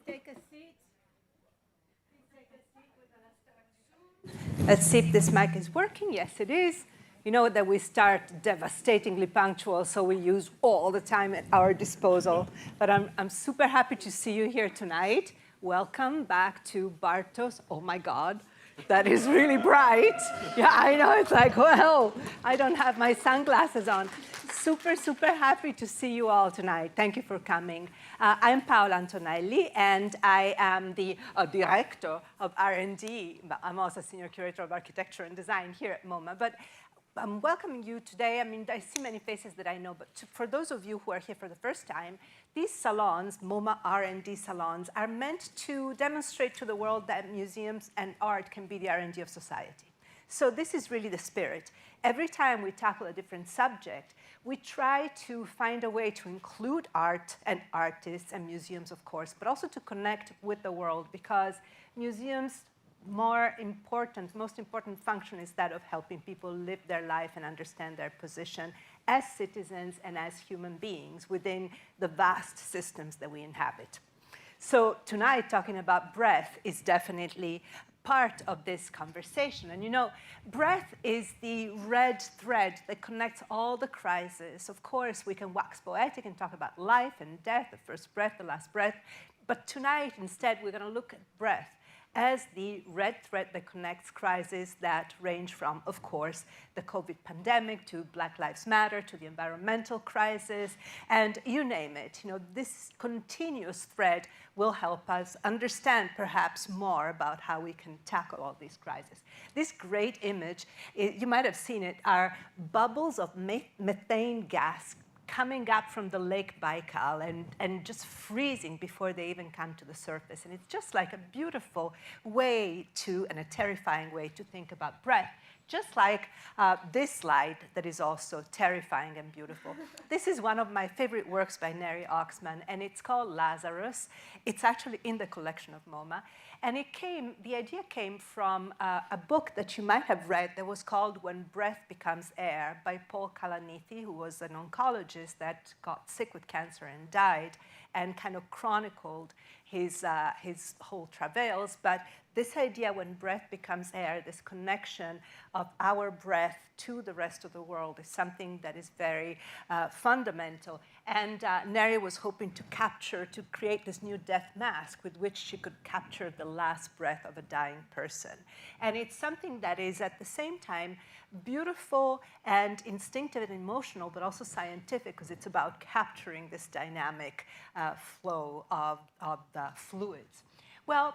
take a seat. Please take a seat. We're going to start soon. Let's see if this mic is working. Yes, it is. You know that we start devastatingly punctual, so we use all the time at our disposal. But I'm super happy to see you here tonight. Welcome back to Bartos. Oh, my God. That is really bright. Yeah, I know. It's like, well, I don't have my sunglasses on. Super, super happy to see you all tonight. Thank you for coming. I'm Paola Antonelli, and I am the director of R&D. I'm also senior curator of architecture and design here at MoMA. But I'm welcoming you today. I mean, I see many faces that I know, but for those of you who are here for the first time, these salons, MoMA R&D salons, are meant to demonstrate to the world that museums and art can be the R&D of society. So this is really the spirit. Every time we tackle a different subject, we try to find a way to include art and artists and museums, of course, but also to connect with the world, because museums' most important function is that of helping people live their life and understand their position as citizens and as human beings within the vast systems that we inhabit. So tonight, talking about breath is definitely part of this conversation. And you know, breath is the red thread that connects all the crises. Of course, we can wax poetic and talk about life and death, the first breath, the last breath. But tonight, instead, we're going to look at breath as the red thread that connects crises that range from, of course, the COVID pandemic to Black Lives Matter to the environmental crisis, and you name it. You know, this continuous thread will help us understand perhaps more about how we can tackle all these crises. This great image, you might have seen it, are bubbles of methane gas coming up from the Lake Baikal and just freezing before they even come to the surface. And it's just like a beautiful way and a terrifying way to think about breath, just like this slide that is also terrifying and beautiful. This is one of my favorite works by Neri Oxman, and it's called Lazarus. It's actually in the collection of MoMA. And the idea came from a book that you might have read that was called When Breath Becomes Air by Paul Kalanithi, who was an oncologist that got sick with cancer and died, and kind of chronicled his whole travails. But this idea, when breath becomes air, this connection of our breath to the rest of the world, is something that is very fundamental. And Neri was hoping to create this new death mask with which she could capture the last breath of a dying person. And it's something that is at the same time beautiful and instinctive and emotional, but also scientific, because it's about capturing this dynamic flow of the fluids. Well,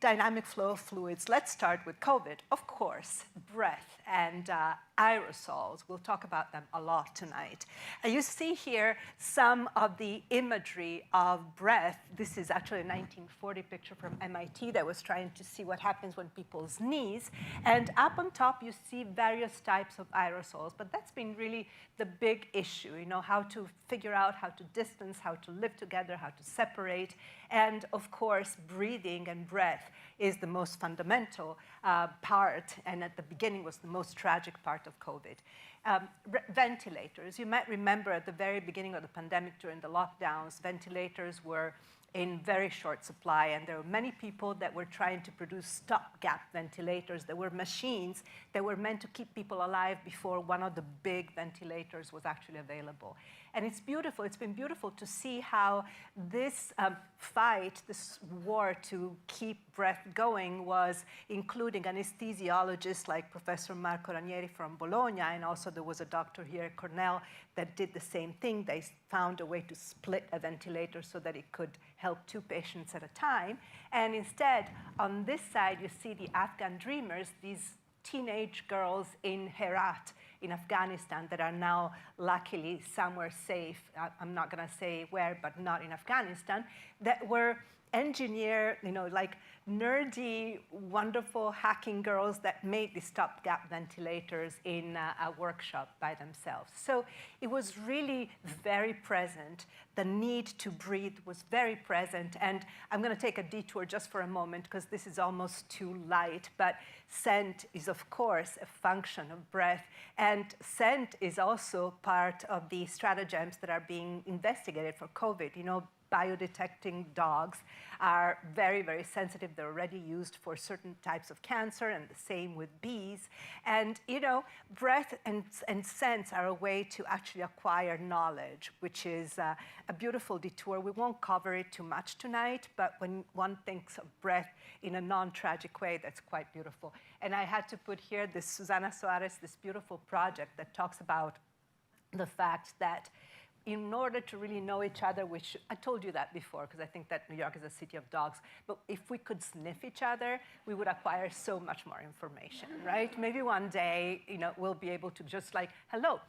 dynamic flow of fluids. Let's start with COVID. Of course, breath and aerosols. We'll talk about them a lot tonight. You see here some of the imagery of breath. This is actually a 1940 picture from MIT that was trying to see what happens when people sneeze. And up on top, you see various types of aerosols. But that's been really the big issue, you know, how to figure out how to distance, how to live together, how to separate. And of course, breathing and breath is the most fundamental part, and at the beginning was the most tragic part of COVID. Ventilators. You might remember at the very beginning of the pandemic, during the lockdowns, ventilators were in very short supply, and there were many people that were trying to produce stopgap ventilators. There were machines that were meant to keep people alive before one of the big ventilators was actually available. And it's beautiful. It's been beautiful to see how this fight, this war to keep breath going, was including anesthesiologists like Professor Marco Ranieri from Bologna, and also there was a doctor here at Cornell that did the same thing. They found a way to split a ventilator so that it could help 2 patients at a time. And instead, on this side, you see the Afghan dreamers, these teenage girls in Herat in Afghanistan that are now luckily somewhere safe. I'm not going to say where, but not in Afghanistan, that were engineer, you know, like nerdy, wonderful hacking girls that made these stopgap ventilators in a workshop by themselves. So it was really very present. The need to breathe was very present. And I'm going to take a detour just for a moment because this is almost too light. But scent is, of course, a function of breath. And scent is also part of the stratagems that are being investigated for COVID. You know, biodetecting dogs are very, very sensitive. They're already used for certain types of cancer, and the same with bees. And, you know, breath and sense are a way to actually acquire knowledge, which is a beautiful detour. We won't cover it too much tonight, but when one thinks of breath in a non-tragic way, that's quite beautiful. And I had to put here this Susana Soares, this beautiful project that talks about the fact that in order to really know each other, which I told you that before, because I think that New York is a city of dogs, but if we could sniff each other, we would acquire so much more information, right? Maybe one day, you know, we'll be able to just like, hello.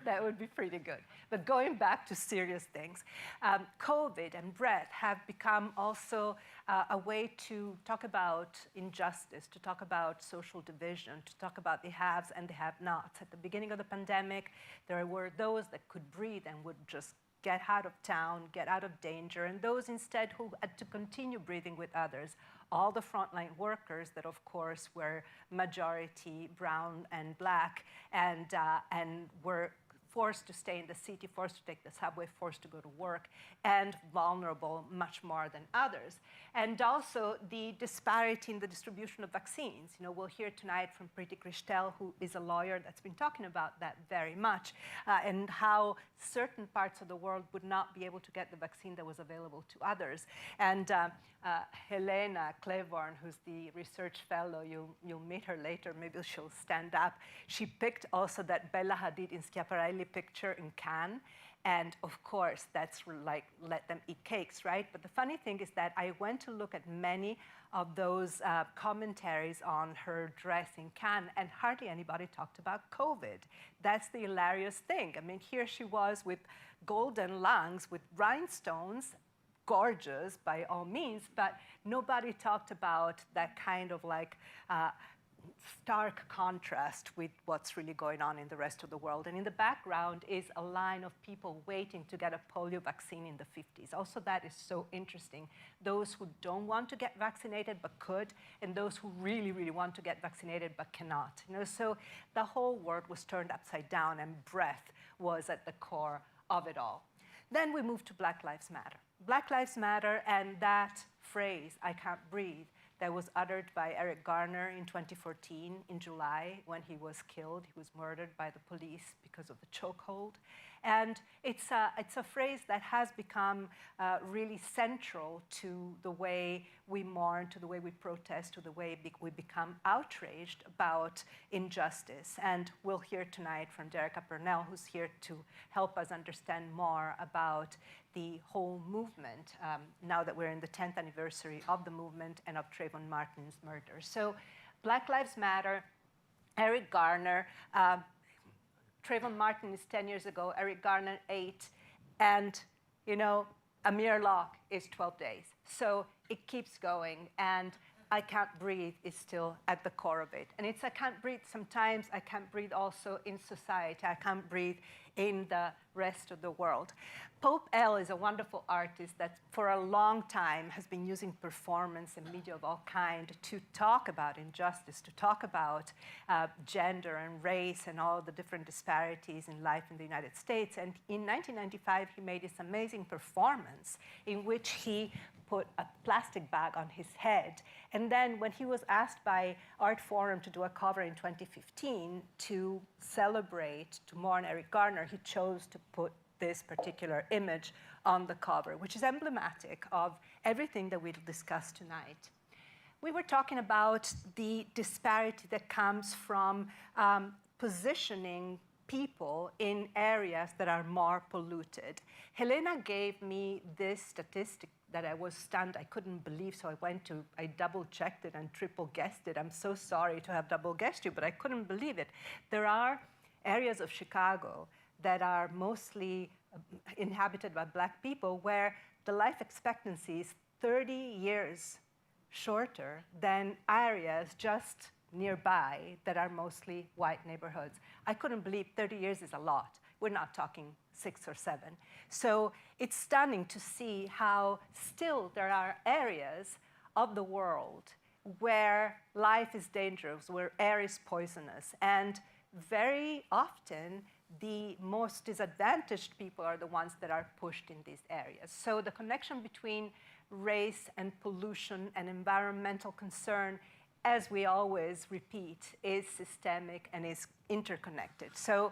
That would be pretty good. But going back to serious things, COVID and breath have become also a way to talk about injustice, to talk about social division, to talk about the haves and the have-nots. At the beginning of the pandemic, there were those that could breathe and would just get out of town, get out of danger, and those instead who had to continue breathing with others. All the frontline workers that, of course, were majority brown and black and were forced to stay in the city, forced to take the subway, forced to go to work, and vulnerable much more than others. And also the disparity in the distribution of vaccines. You know, we'll hear tonight from Preeti Krishtel, who is a lawyer that's been talking about that very much, and how certain parts of the world would not be able to get the vaccine that was available to others. And Helena Claiborne, who's the research fellow, you'll meet her later, maybe she'll stand up. She picked also that Bella Hadid in Schiaparelli picture in Cannes. And of course, that's like, let them eat cakes, right? But the funny thing is that I went to look at many of those commentaries on her dress in Cannes, and hardly anybody talked about COVID. That's the hilarious thing. I mean, here she was with golden lungs, with rhinestones, gorgeous by all means, but nobody talked about that kind of like stark contrast with what's really going on in the rest of the world. And in the background is a line of people waiting to get a polio vaccine in the 50s. Also, that is so interesting. Those who don't want to get vaccinated but could, and those who really, really want to get vaccinated but cannot. You know, so the whole world was turned upside down, and breath was at the core of it all. Then we moved to Black Lives Matter. Black Lives Matter, and that phrase, I can't breathe, that was uttered by Eric Garner in 2014 in July when he was killed. He was murdered by the police because of the chokehold. And it's a phrase that has become really central to the way we mourn, to the way we protest, to the way we become outraged about injustice. And we'll hear tonight from Dereka Purnell, who's here to help us understand more about the whole movement, now that we're in the 10th anniversary of the movement and of Trayvon Martin's murder. So Black Lives Matter, Eric Garner, Trayvon Martin is 10 years ago, Eric Garner 8, and you know, Amir Locke is 12 days. So it keeps going, and I can't breathe is still at the core of it. And it's I can't breathe sometimes, I can't breathe also in society, I can't breathe in the rest of the world. Pope L is a wonderful artist that for a long time has been using performance and media of all kinds to talk about injustice, to talk about gender and race and all the different disparities in life in the United States. And in 1995, he made this amazing performance in which he put a plastic bag on his head. And then when he was asked by Art Forum to do a cover in 2015 to celebrate, to mourn Eric Garner, he chose to put this particular image on the cover, which is emblematic of everything that we'll discuss tonight. We were talking about the disparity that comes from positioning people in areas that are more polluted. Helena gave me this statistic that I was stunned, I couldn't believe, so I double-checked it and triple-guessed it. I'm so sorry to have double-guessed you, but I couldn't believe it. There are areas of Chicago that are mostly inhabited by Black people where the life expectancy is 30 years shorter than areas just nearby that are mostly white neighborhoods. I couldn't believe 30 years is a lot. We're not talking 6 or 7. So it's stunning to see how still there are areas of the world where life is dangerous, where air is poisonous, and very often the most disadvantaged people are the ones that are pushed in these areas. So the connection between race and pollution and environmental concern, as we always repeat, is systemic and is interconnected. So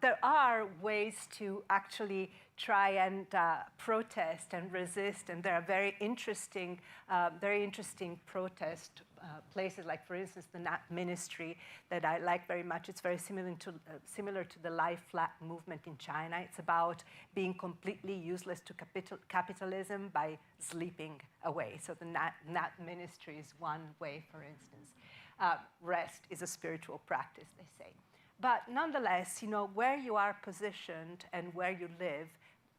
there are ways to actually try and protest and resist, and there are very interesting protest places, like, for instance, the Nat Ministry that I like very much. It's very similar to the Lie Flat movement in China. It's about being completely useless to capitalism by sleeping away. So the Nat Ministry is one way, for instance. Rest is a spiritual practice, they say. But nonetheless, where you are positioned and where you live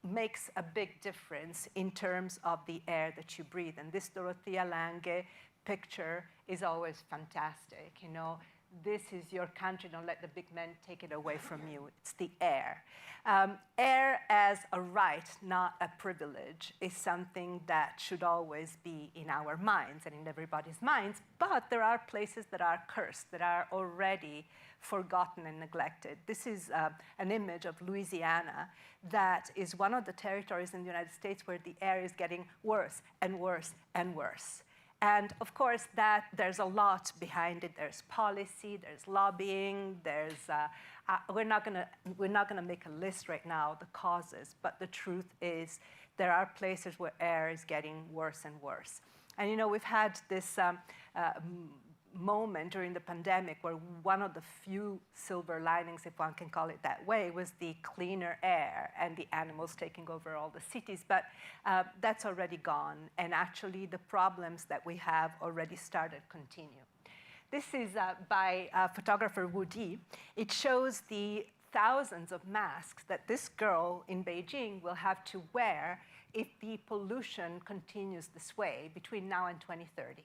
makes a big difference in terms of the air that you breathe. And this Dorothea Lange picture is always fantastic. This is your country, don't let the big men take it away from you. It's the air. Air as a right, not a privilege, is something that should always be in our minds and in everybody's minds. But there are places that are cursed, that are already forgotten and neglected. This is an image of Louisiana that is one of the territories in the United States where the air is getting worse and worse and worse. And of course, there's a lot behind it. There's policy, there's lobbying, we're not gonna make a list right now of the causes, but the truth is there are places where air is getting worse and worse. And we've had this moment during the pandemic where one of the few silver linings, if one can call it that way, was the cleaner air and the animals taking over all the cities. But that's already gone, and actually the problems that we have already started continue. This is by photographer Wu Di. It shows the thousands of masks that this girl in Beijing will have to wear if the pollution continues this way between now and 2030.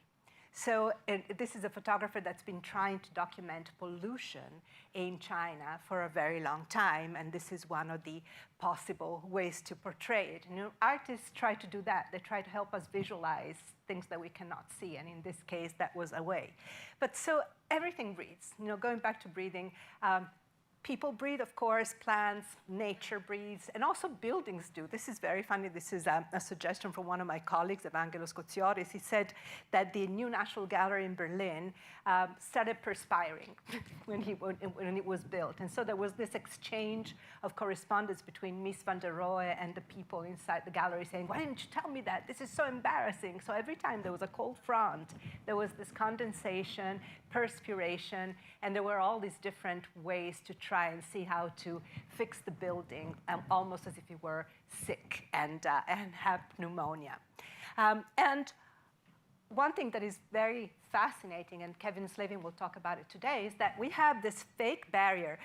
So this is a photographer that's been trying to document pollution in China for a very long time, and this is one of the possible ways to portray it. Artists try to do that. They try to help us visualize things that we cannot see, and in this case, that was a way. But so everything breathes. Going back to breathing, people breathe, of course, plants, nature breathes, and also buildings do. This is very funny. This is a suggestion from one of my colleagues, Evangelos Kotsioris. He said that the new National Gallery in Berlin started perspiring when it was built. And so there was this exchange of correspondence between Mies van der Rohe and the people inside the gallery saying, why didn't you tell me that? This is so embarrassing. So every time there was a cold front, there was this condensation, perspiration, and there were all these different ways to try and see how to fix the building, almost as if you were sick and have pneumonia. And one thing that is very fascinating, and Kevin Slavin will talk about it today, is that we have this fake barrier.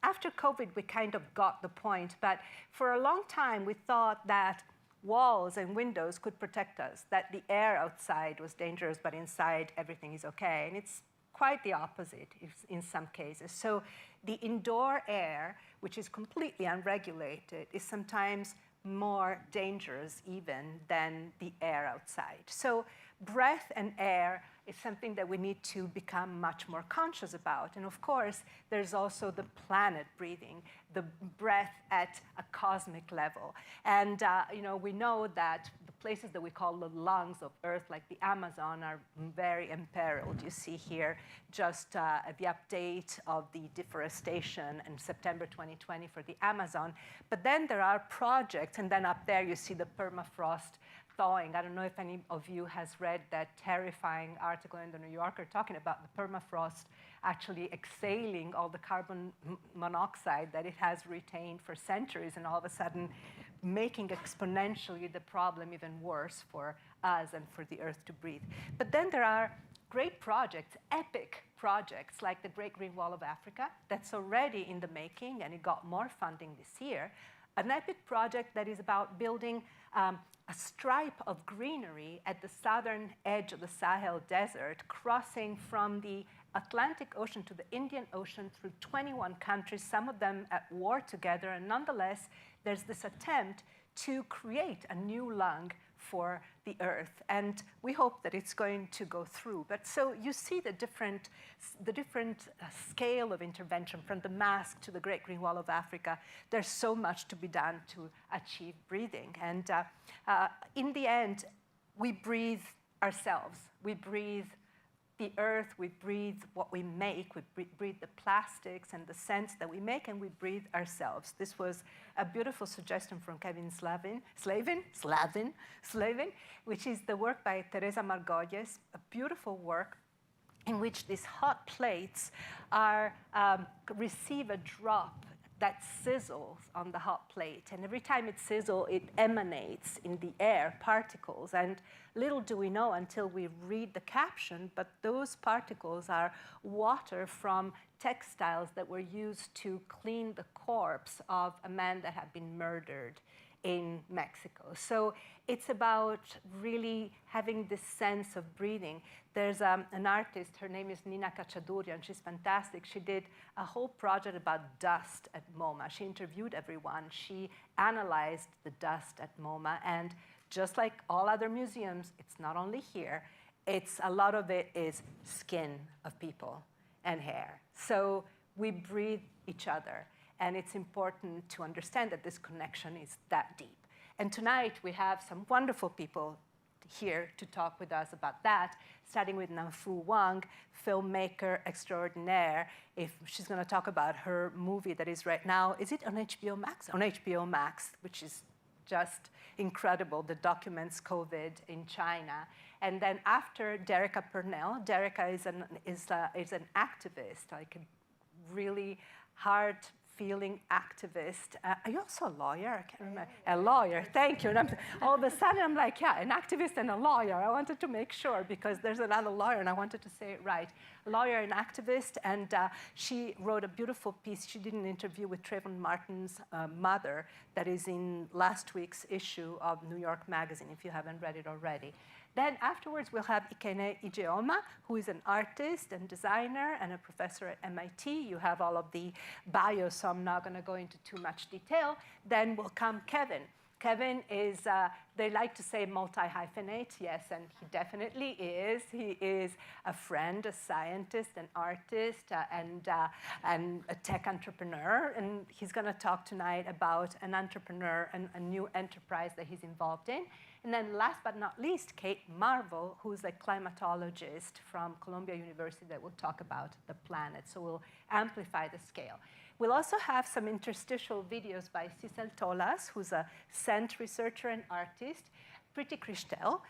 After COVID, we kind of got the point, but for a long time, we thought that walls and windows could protect us, that the air outside was dangerous, but inside everything is okay. And it's quite the opposite in some cases. So the indoor air, which is completely unregulated, is sometimes more dangerous even than the air outside. So breath and air is something that we need to become much more conscious about. And of course, there's also the planet breathing, the breath at a cosmic level. And we know that the places that we call the lungs of Earth, like the Amazon, are very imperiled. You see here just the update of the deforestation in September 2020 for the Amazon. But then there are projects, and then up there you see the permafrost thawing. I don't know if any of you has read that terrifying article in the New Yorker talking about the permafrost actually exhaling all the carbon monoxide that it has retained for centuries, and all of a sudden making exponentially the problem even worse for us and for the Earth to breathe. But then there are great projects, epic projects, like the Great Green Wall of Africa, that's already in the making, and it got more funding this year. An epic project that is about building a stripe of greenery at the southern edge of the Sahel Desert, crossing from the Atlantic Ocean to the Indian Ocean through 21 countries, some of them at war together. And nonetheless, there's this attempt to create a new lung for the Earth. And we hope that it's going to go through. But so you see the different scale of intervention, from the mask to the Great Green Wall of Africa. There's so much to be done to achieve breathing. And in the end, we breathe ourselves. We breathe the earth, we breathe what we make, we breathe the plastics and the scents that we make, and we breathe ourselves. This was a beautiful suggestion from Kevin Slavin, which is the work by Teresa Margolles, a beautiful work in which these hot plates receive a drop that sizzles on the hot plate. And every time it sizzles, it emanates in the air particles. And little do we know until we read the caption, but those particles are water from textiles that were used to clean the corpse of a man that had been murdered in Mexico. So it's about really having this sense of breathing. There's an artist, her name is Nina Kachadurian, she's fantastic. She did a whole project about dust at MoMA. She interviewed everyone. She analyzed the dust at MoMA, and just like all other museums, it's not only here, a lot of it is skin of people and hair. So we breathe each other. And it's important to understand that this connection is that deep. And tonight, we have some wonderful people here to talk with us about that, starting with Nanfu Wang, filmmaker extraordinaire. She's going to talk about her movie that is right now, is it on HBO Max? On HBO Max, which is just incredible, that documents COVID in China. And then after Dereka Purnell, Dereka is an activist, like a really hard-feeling activist. Are you also a lawyer? I can't remember. A lawyer, thank you. And all of a sudden, I'm like, yeah, an activist and a lawyer. I wanted to make sure, because there's another lawyer, and I wanted to say it right. A lawyer and activist, and she wrote a beautiful piece. She did an interview with Trayvon Martin's mother that is in last week's issue of New York Magazine, if you haven't read it already. Then afterwards, we'll have Ikene Ijeoma, who is an artist and designer and a professor at MIT. You have all of the bios, so I'm not going to go into too much detail. Then will come Kevin. Kevin is, they like to say multi-hyphenate, yes, and he definitely is. He is a friend, a scientist, an artist, and a tech entrepreneur. And he's going to talk tonight about an entrepreneur and a new enterprise that he's involved in. And then last but not least, Kate Marvel, who's a climatologist from Columbia University that will talk about the planet. So we'll amplify the scale. We'll also have some interstitial videos by Cecil Tolas, who's a scent researcher and artist, Priti Krishtel,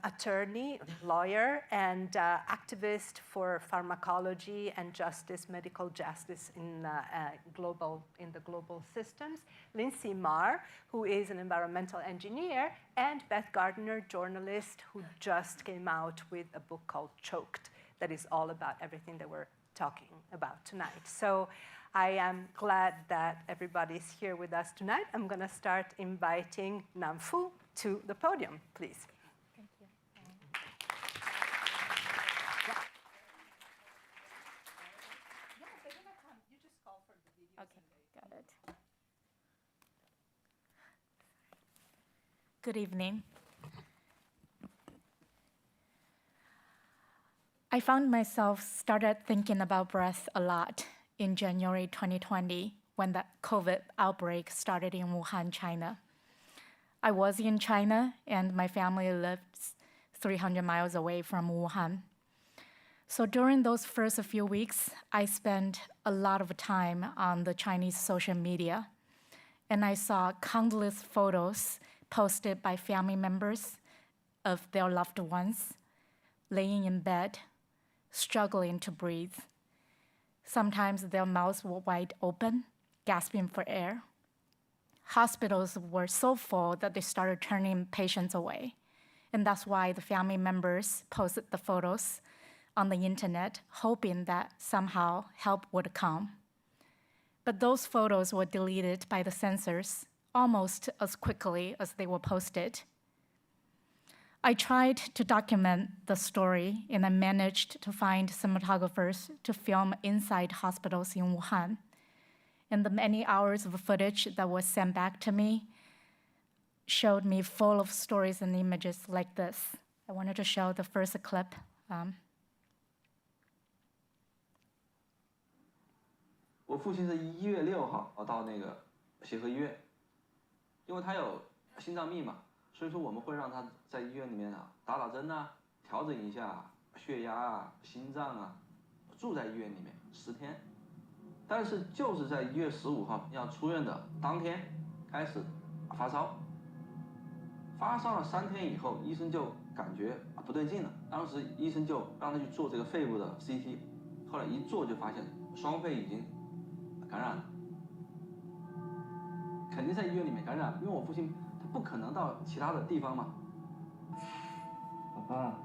attorney, lawyer, and activist for pharmacology and justice, medical justice in the global systems. Lindsay Marr, who is an environmental engineer, and Beth Gardner, journalist, who just came out with a book called Choked, that is all about everything that we're talking about tonight. So I am glad that everybody's here with us tonight. I'm going to start inviting Nanfu to the podium, please. Thank you. They're going to come. You just call for the videos. Okay, got it. Good evening. I found myself started thinking about breath a lot in January 2020, when that COVID outbreak started in Wuhan, China. I was in China, and my family lived 300 miles away from Wuhan. So during those first few weeks, I spent a lot of time on the Chinese social media, and I saw countless photos posted by family members of their loved ones laying in bed, struggling to breathe. Sometimes their mouths were wide open, gasping for air. Hospitals were so full that they started turning patients away. And that's why the family members posted the photos on the internet, hoping that somehow help would come. But those photos were deleted by the censors almost as quickly as they were posted. I tried to document the story, and I managed to find cinematographers to film inside hospitals in Wuhan. And the many hours of footage that was sent back to me showed me full of stories and images like this. I wanted to show the first clip. 我父亲是1月6号到那个协和医院，因为他有心脏病嘛，所以说我们会让他在医院里面打打针啊，调整一下血压啊、心脏啊，住在医院里面10天。但是就是在1月15号要出院的当天开始发烧，发烧了3天以后，医生就感觉不对劲了，当时医生就让他去做这个肺部的 CT， 后来一做就发现双肺已经感染了，肯定在医院里面感染，因为我父亲他不可能到其他的地方嘛。爸爸，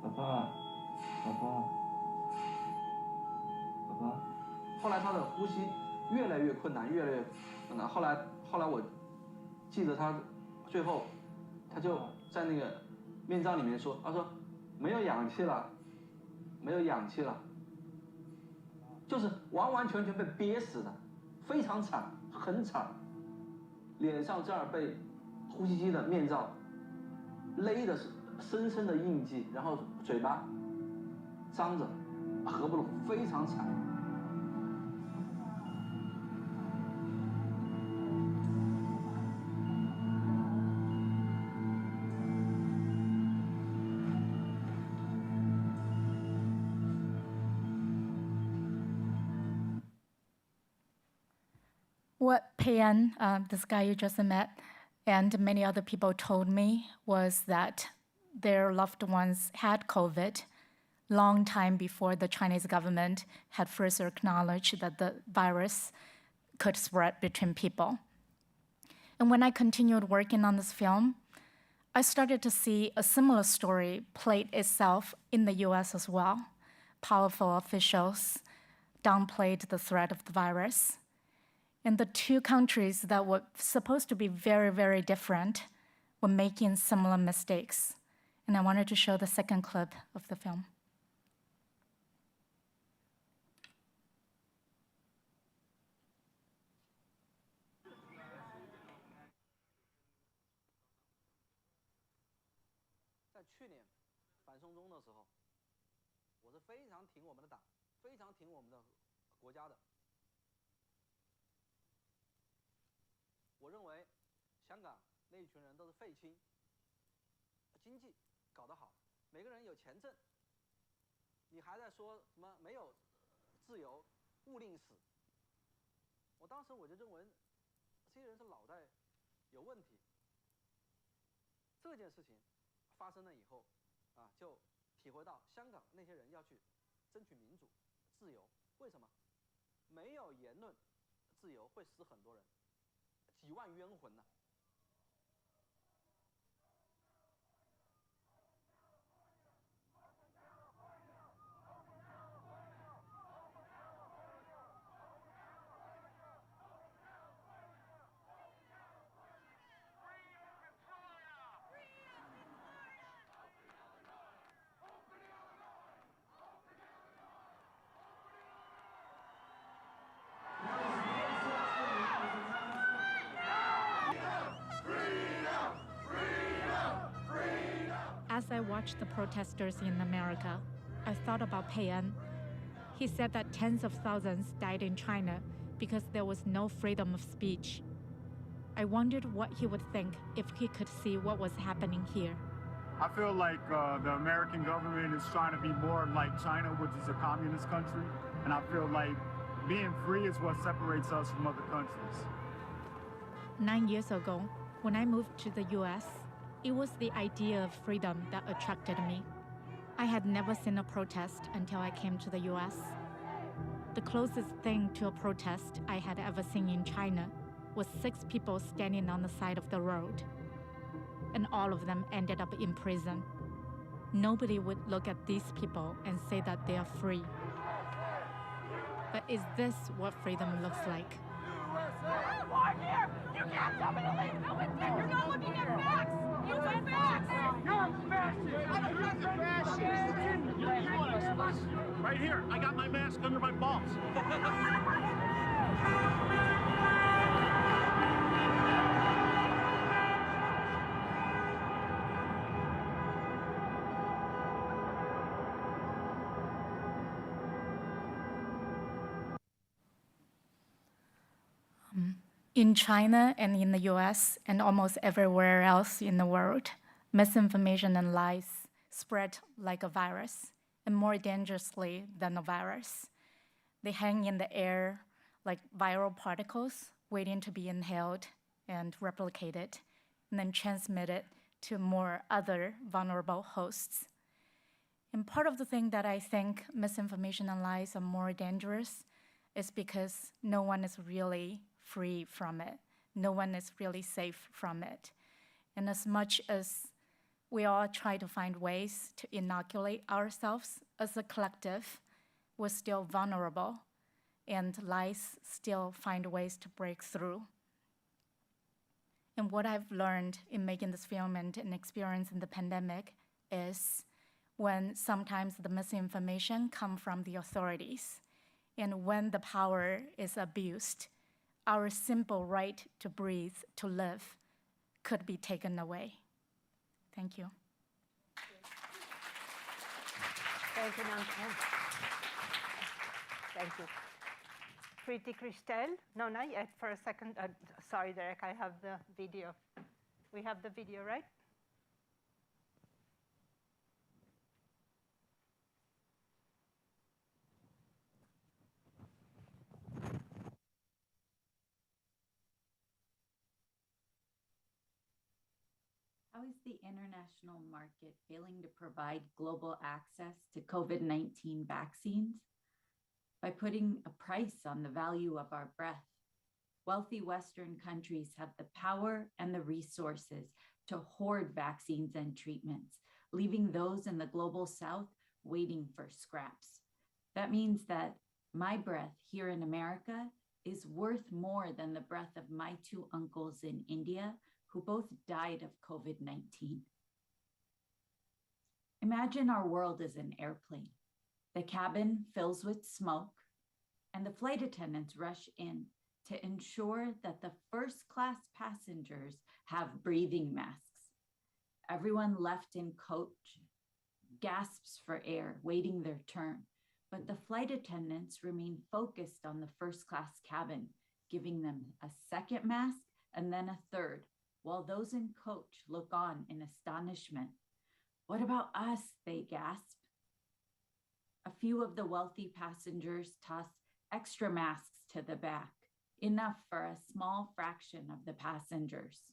爸爸，爸爸，爸爸。后来他的呼吸越来越困难，越来越困难。后来我记得他最后他就在那个面罩里面说，他说没有氧气了，没有氧气了。就是完完全全被憋死的，非常惨，很惨。脸上这儿被呼吸机的面罩勒的是深深的印记，然后嘴巴张着，合不拢，非常惨。What Pei-An, this guy you just met, and many other people told me was that their loved ones had COVID long time before the Chinese government had first acknowledged that the virus could spread between people. And when I continued working on this film, I started to see a similar story played itself in the US as well. Powerful officials downplayed the threat of the virus. And the two countries that were supposed to be very, very different were making similar mistakes. And I wanted to show the second clip of the film. 在去年反送中的时候，我是非常挺我们的党，非常挺我们的国家的。我认为香港那一群人都是废青，经济搞得好，每个人有钱挣，你还在说什么没有自由，勿令死。我当时我就认为这些人是脑袋有问题。这件事情发生了以后，就体会到香港那些人要去争取民主、自由。为什么？没有言论自由会死很多人。几万冤魂呢。As I watched the protesters in America, I thought about Pei-An. He said that tens of thousands died in China because there was no freedom of speech. I wondered what he would think if he could see what was happening here. I feel like the American government is trying to be more like China, which is a communist country. And I feel like being free is what separates us from other countries. 9 years ago, when I moved to the US, it was the idea of freedom that attracted me. I had never seen a protest until I came to the US. The closest thing to a protest I had ever seen in China was 6 people standing on the side of the road. And all of them ended up in prison. Nobody would look at these people and say that they are free. But is this what freedom looks like? War here! You can't tell me to leave! No, you're not looking at facts! Use the facts! here. I got my mask under my balls. In China and in the US and almost everywhere else in the world, misinformation and lies spread like a virus, and more dangerously than a virus. They hang in the air like viral particles waiting to be inhaled and replicated, and then transmitted to more other vulnerable hosts. And part of the thing that I think misinformation and lies are more dangerous is because no one is really free from it. No one is really safe from it. And as much as we all try to find ways to inoculate ourselves as a collective, we're still vulnerable, and lies still find ways to break through. And what I've learned in making this film and an experience in the pandemic is when sometimes the misinformation comes from the authorities, and when the power is abused, our simple right to breathe, to live, could be taken away. Thank you. Thank you, Nancy. Thank you. Pretty Christelle? No, not yet. For a second. Sorry, Derek, I have the video. We have the video, right? How is the international market failing to provide global access to COVID-19 vaccines? By putting a price on the value of our breath. Wealthy Western countries have the power and the resources to hoard vaccines and treatments, leaving those in the global South waiting for scraps. That means that my breath here in America is worth more than the breath of my two uncles in India, who both died of COVID-19. Imagine our world as an airplane. The cabin fills with smoke, and the flight attendants rush in to ensure that the first-class passengers have breathing masks. Everyone left in coach gasps for air, waiting their turn, but the flight attendants remain focused on the first-class cabin, giving them a second mask and then a third, while those in coach look on in astonishment. What about us? They gasp. A few of the wealthy passengers toss extra masks to the back, enough for a small fraction of the passengers.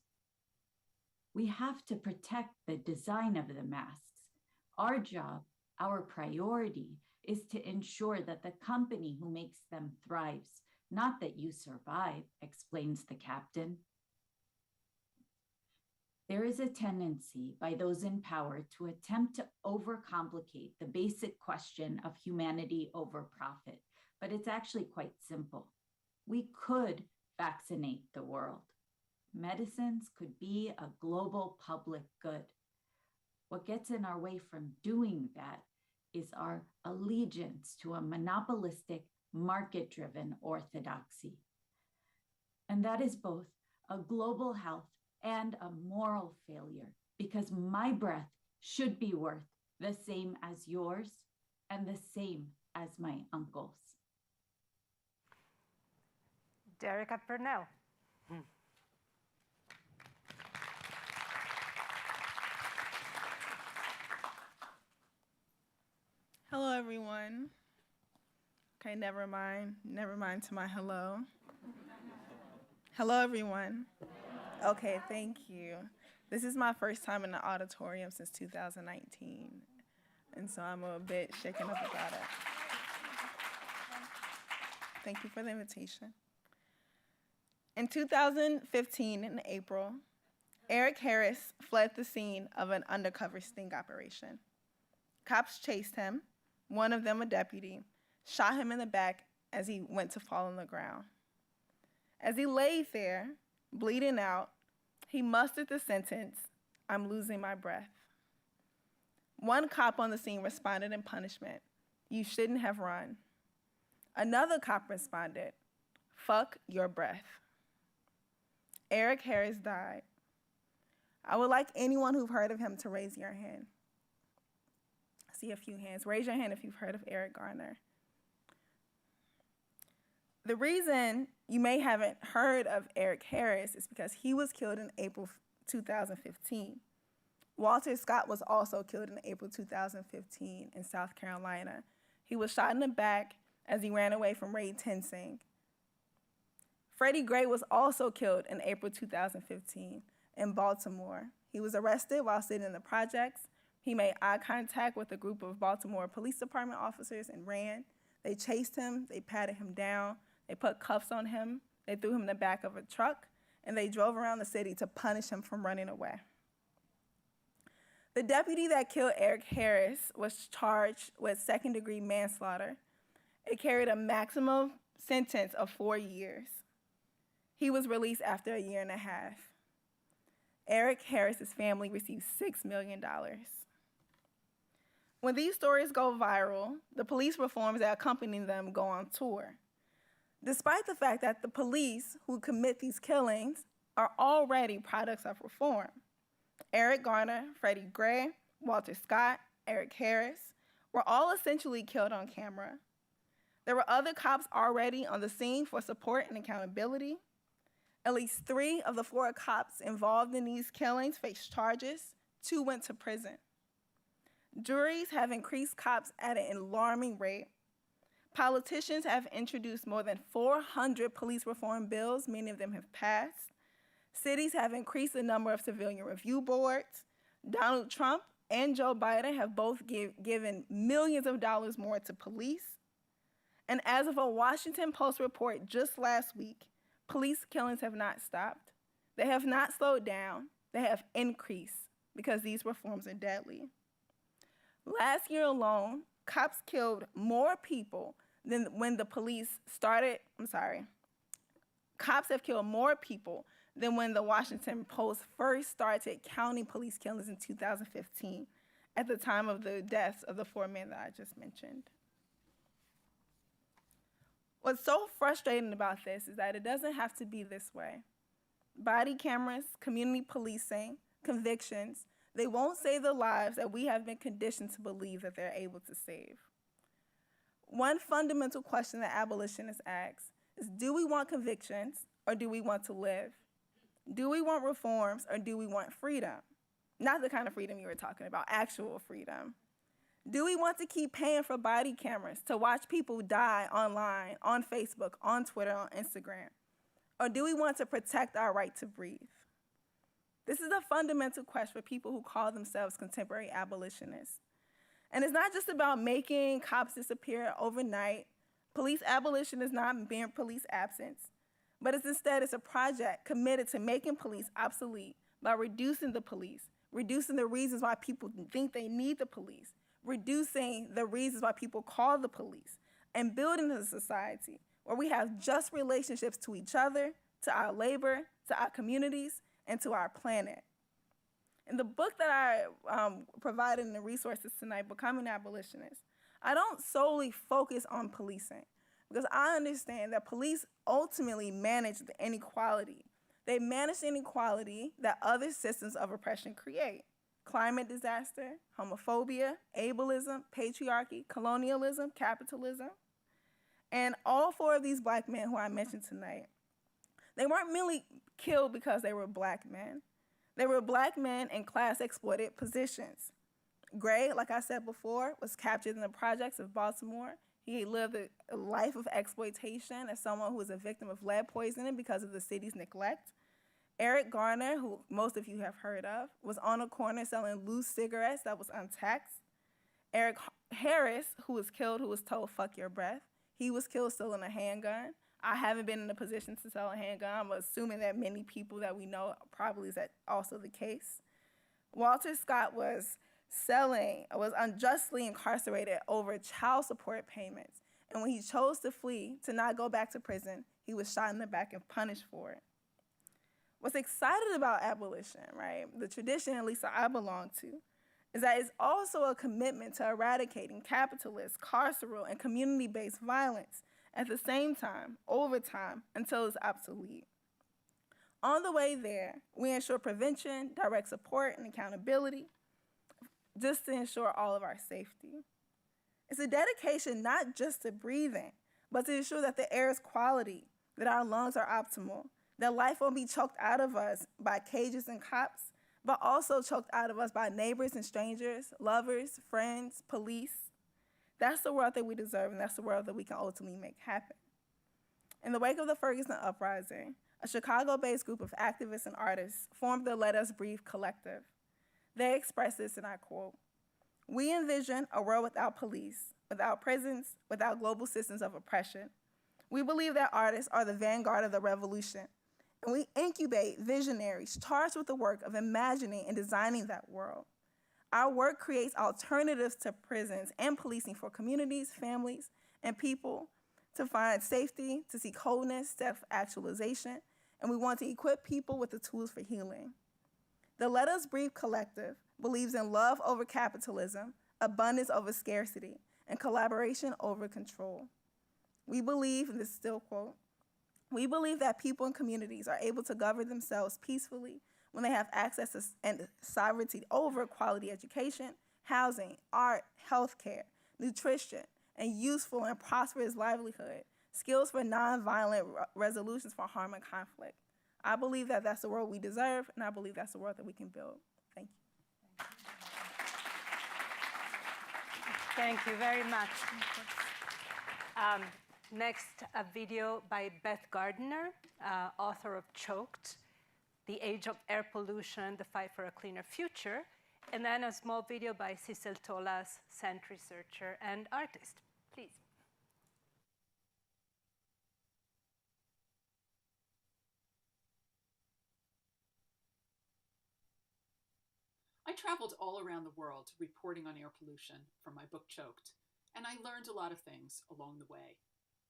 We have to protect the design of the masks. Our job, our priority, is to ensure that the company who makes them thrives, not that you survive, explains the captain. There is a tendency by those in power to attempt to overcomplicate the basic question of humanity over profit, but it's actually quite simple. We could vaccinate the world. Medicines could be a global public good. What gets in our way from doing that is our allegiance to a monopolistic, market-driven orthodoxy. And that is both a global health and a moral failure, because my breath should be worth the same as yours and the same as my uncle's. Derek Purnell. Hello, everyone. Okay, never mind to my hello. Hello, everyone. Okay, thank you. This is my first time in the auditorium since 2019, and so I'm a bit shaken up about it. Thank you for the invitation. In 2015, in April, Eric Harris fled the scene of an undercover sting operation. Cops chased him. One of them, a deputy, shot him in the back as he went to fall on the ground. As he lay there, bleeding out, he mustered the sentence, "I'm losing my breath." One cop on the scene responded in punishment. You shouldn't have run. Another cop responded, fuck your breath. Eric Harris died. I would like anyone who've heard of him to raise your hand. I see a few hands. Raise your hand if you've heard of Eric Garner. The reason you may haven't heard of Eric Harris is because he was killed in April 2015. Walter Scott was also killed in April 2015 in South Carolina. He was shot in the back as he ran away from raid Tensing. Freddie Gray was also killed in April 2015 in Baltimore. He was arrested while sitting in the projects. He made eye contact with a group of Baltimore Police Department officers and ran. They chased him, they patted him down, they put cuffs on him, they threw him in the back of a truck, and they drove around the city to punish him from running away. The deputy that killed Eric Harris was charged with second-degree manslaughter. It carried a maximum sentence of 4 years. He was released after a year and a half. Eric Harris's family received $6 million. When these stories go viral, the police reforms that accompany them go on tour. Despite the fact that the police who commit these killings are already products of reform. Eric Garner, Freddie Gray, Walter Scott, Eric Harris were all essentially killed on camera. There were other cops already on the scene for support and accountability. At least 3 of the 4 cops involved in these killings faced charges. 2 went to prison. Juries have increased cops at an alarming rate. Politicians have introduced more than 400 police reform bills, many of them have passed. Cities have increased the number of civilian review boards. Donald Trump and Joe Biden have both given millions of dollars more to police. And as of a Washington Post report just last week, police killings have not stopped. They have not slowed down. They have increased because these reforms are deadly. Last year alone, cops killed more people than when the police started, cops have killed more people than when the Washington Post first started counting police killings in 2015, at the time of the deaths of the 4 men that I just mentioned. What's so frustrating about this is that it doesn't have to be this way. Body cameras, community policing, convictions, they won't save the lives that we have been conditioned to believe that they're able to save. One fundamental question that abolitionists ask is, do we want convictions or do we want to live? Do we want reforms or do we want freedom? Not the kind of freedom you were talking about, actual freedom. Do we want to keep paying for body cameras to watch people die online, on Facebook, on Twitter, on Instagram? Or do we want to protect our right to breathe? This is a fundamental question for people who call themselves contemporary abolitionists. And it's not just about making cops disappear overnight. Police abolition is not mere police absence, but it's a project committed to making police obsolete by reducing the police, reducing the reasons why people think they need the police, reducing the reasons why people call the police, and building a society where we have just relationships to each other, to our labor, to our communities, and to our planet. In the book that I provided in the resources tonight, Becoming Abolitionist, I don't solely focus on policing because I understand that police ultimately manage the inequality. They manage the inequality that other systems of oppression create. Climate disaster, homophobia, ableism, patriarchy, colonialism, capitalism. And all 4 of these Black men who I mentioned tonight, they weren't merely killed because they were Black men. They were Black men in class-exploited positions. Gray, like I said before, was captured in the projects of Baltimore. He lived a life of exploitation as someone who was a victim of lead poisoning because of the city's neglect. Eric Garner, who most of you have heard of, was on a corner selling loose cigarettes that was untaxed. Eric Harris, who was killed, who was told, fuck your breath, he was killed stealing a handgun. I haven't been in a position to sell a handgun. I'm assuming that many people that we know probably is that also the case. Walter Scott was unjustly incarcerated over child support payments. And when he chose to flee, to not go back to prison, he was shot in the back and punished for it. What's exciting about abolition, right, the tradition at least I belong to, is that it's also a commitment to eradicating capitalist, carceral, and community-based violence at the same time, over time, until it's obsolete. On the way there, we ensure prevention, direct support, and accountability, just to ensure all of our safety. It's a dedication not just to breathing, but to ensure that the air is quality, that our lungs are optimal, that life won't be choked out of us by cages and cops, but also choked out of us by neighbors and strangers, lovers, friends, police. That's the world that we deserve, and that's the world that we can ultimately make happen. In the wake of the Ferguson uprising, a Chicago-based group of activists and artists formed the Let Us Breathe collective. They expressed this, and I quote, "We envision a world without police, without prisons, without global systems of oppression. We believe that artists are the vanguard of the revolution, and we incubate visionaries charged with the work of imagining and designing that world. Our work creates alternatives to prisons and policing for communities, families, and people to find safety, to seek wholeness, self-actualization, and we want to equip people with the tools for healing. The Let Us Breathe collective believes in love over capitalism, abundance over scarcity, and collaboration over control. We believe," and this is still a quote, "we believe that people and communities are able to govern themselves peacefully when they have access to and sovereignty over quality education, housing, art, healthcare, nutrition, and useful and prosperous livelihood, skills for nonviolent resolutions for harm and conflict. I believe that that's the world we deserve, and I believe that's the world that we can build." Thank you. Thank you very much. Next, a video by Beth Gardner, author of Choked, The Age of Air Pollution, The Fight for a Cleaner Future, and then a small video by Cecil Tolas, scent researcher and artist. Please. I traveled all around the world reporting on air pollution for my book Choked, and I learned a lot of things along the way.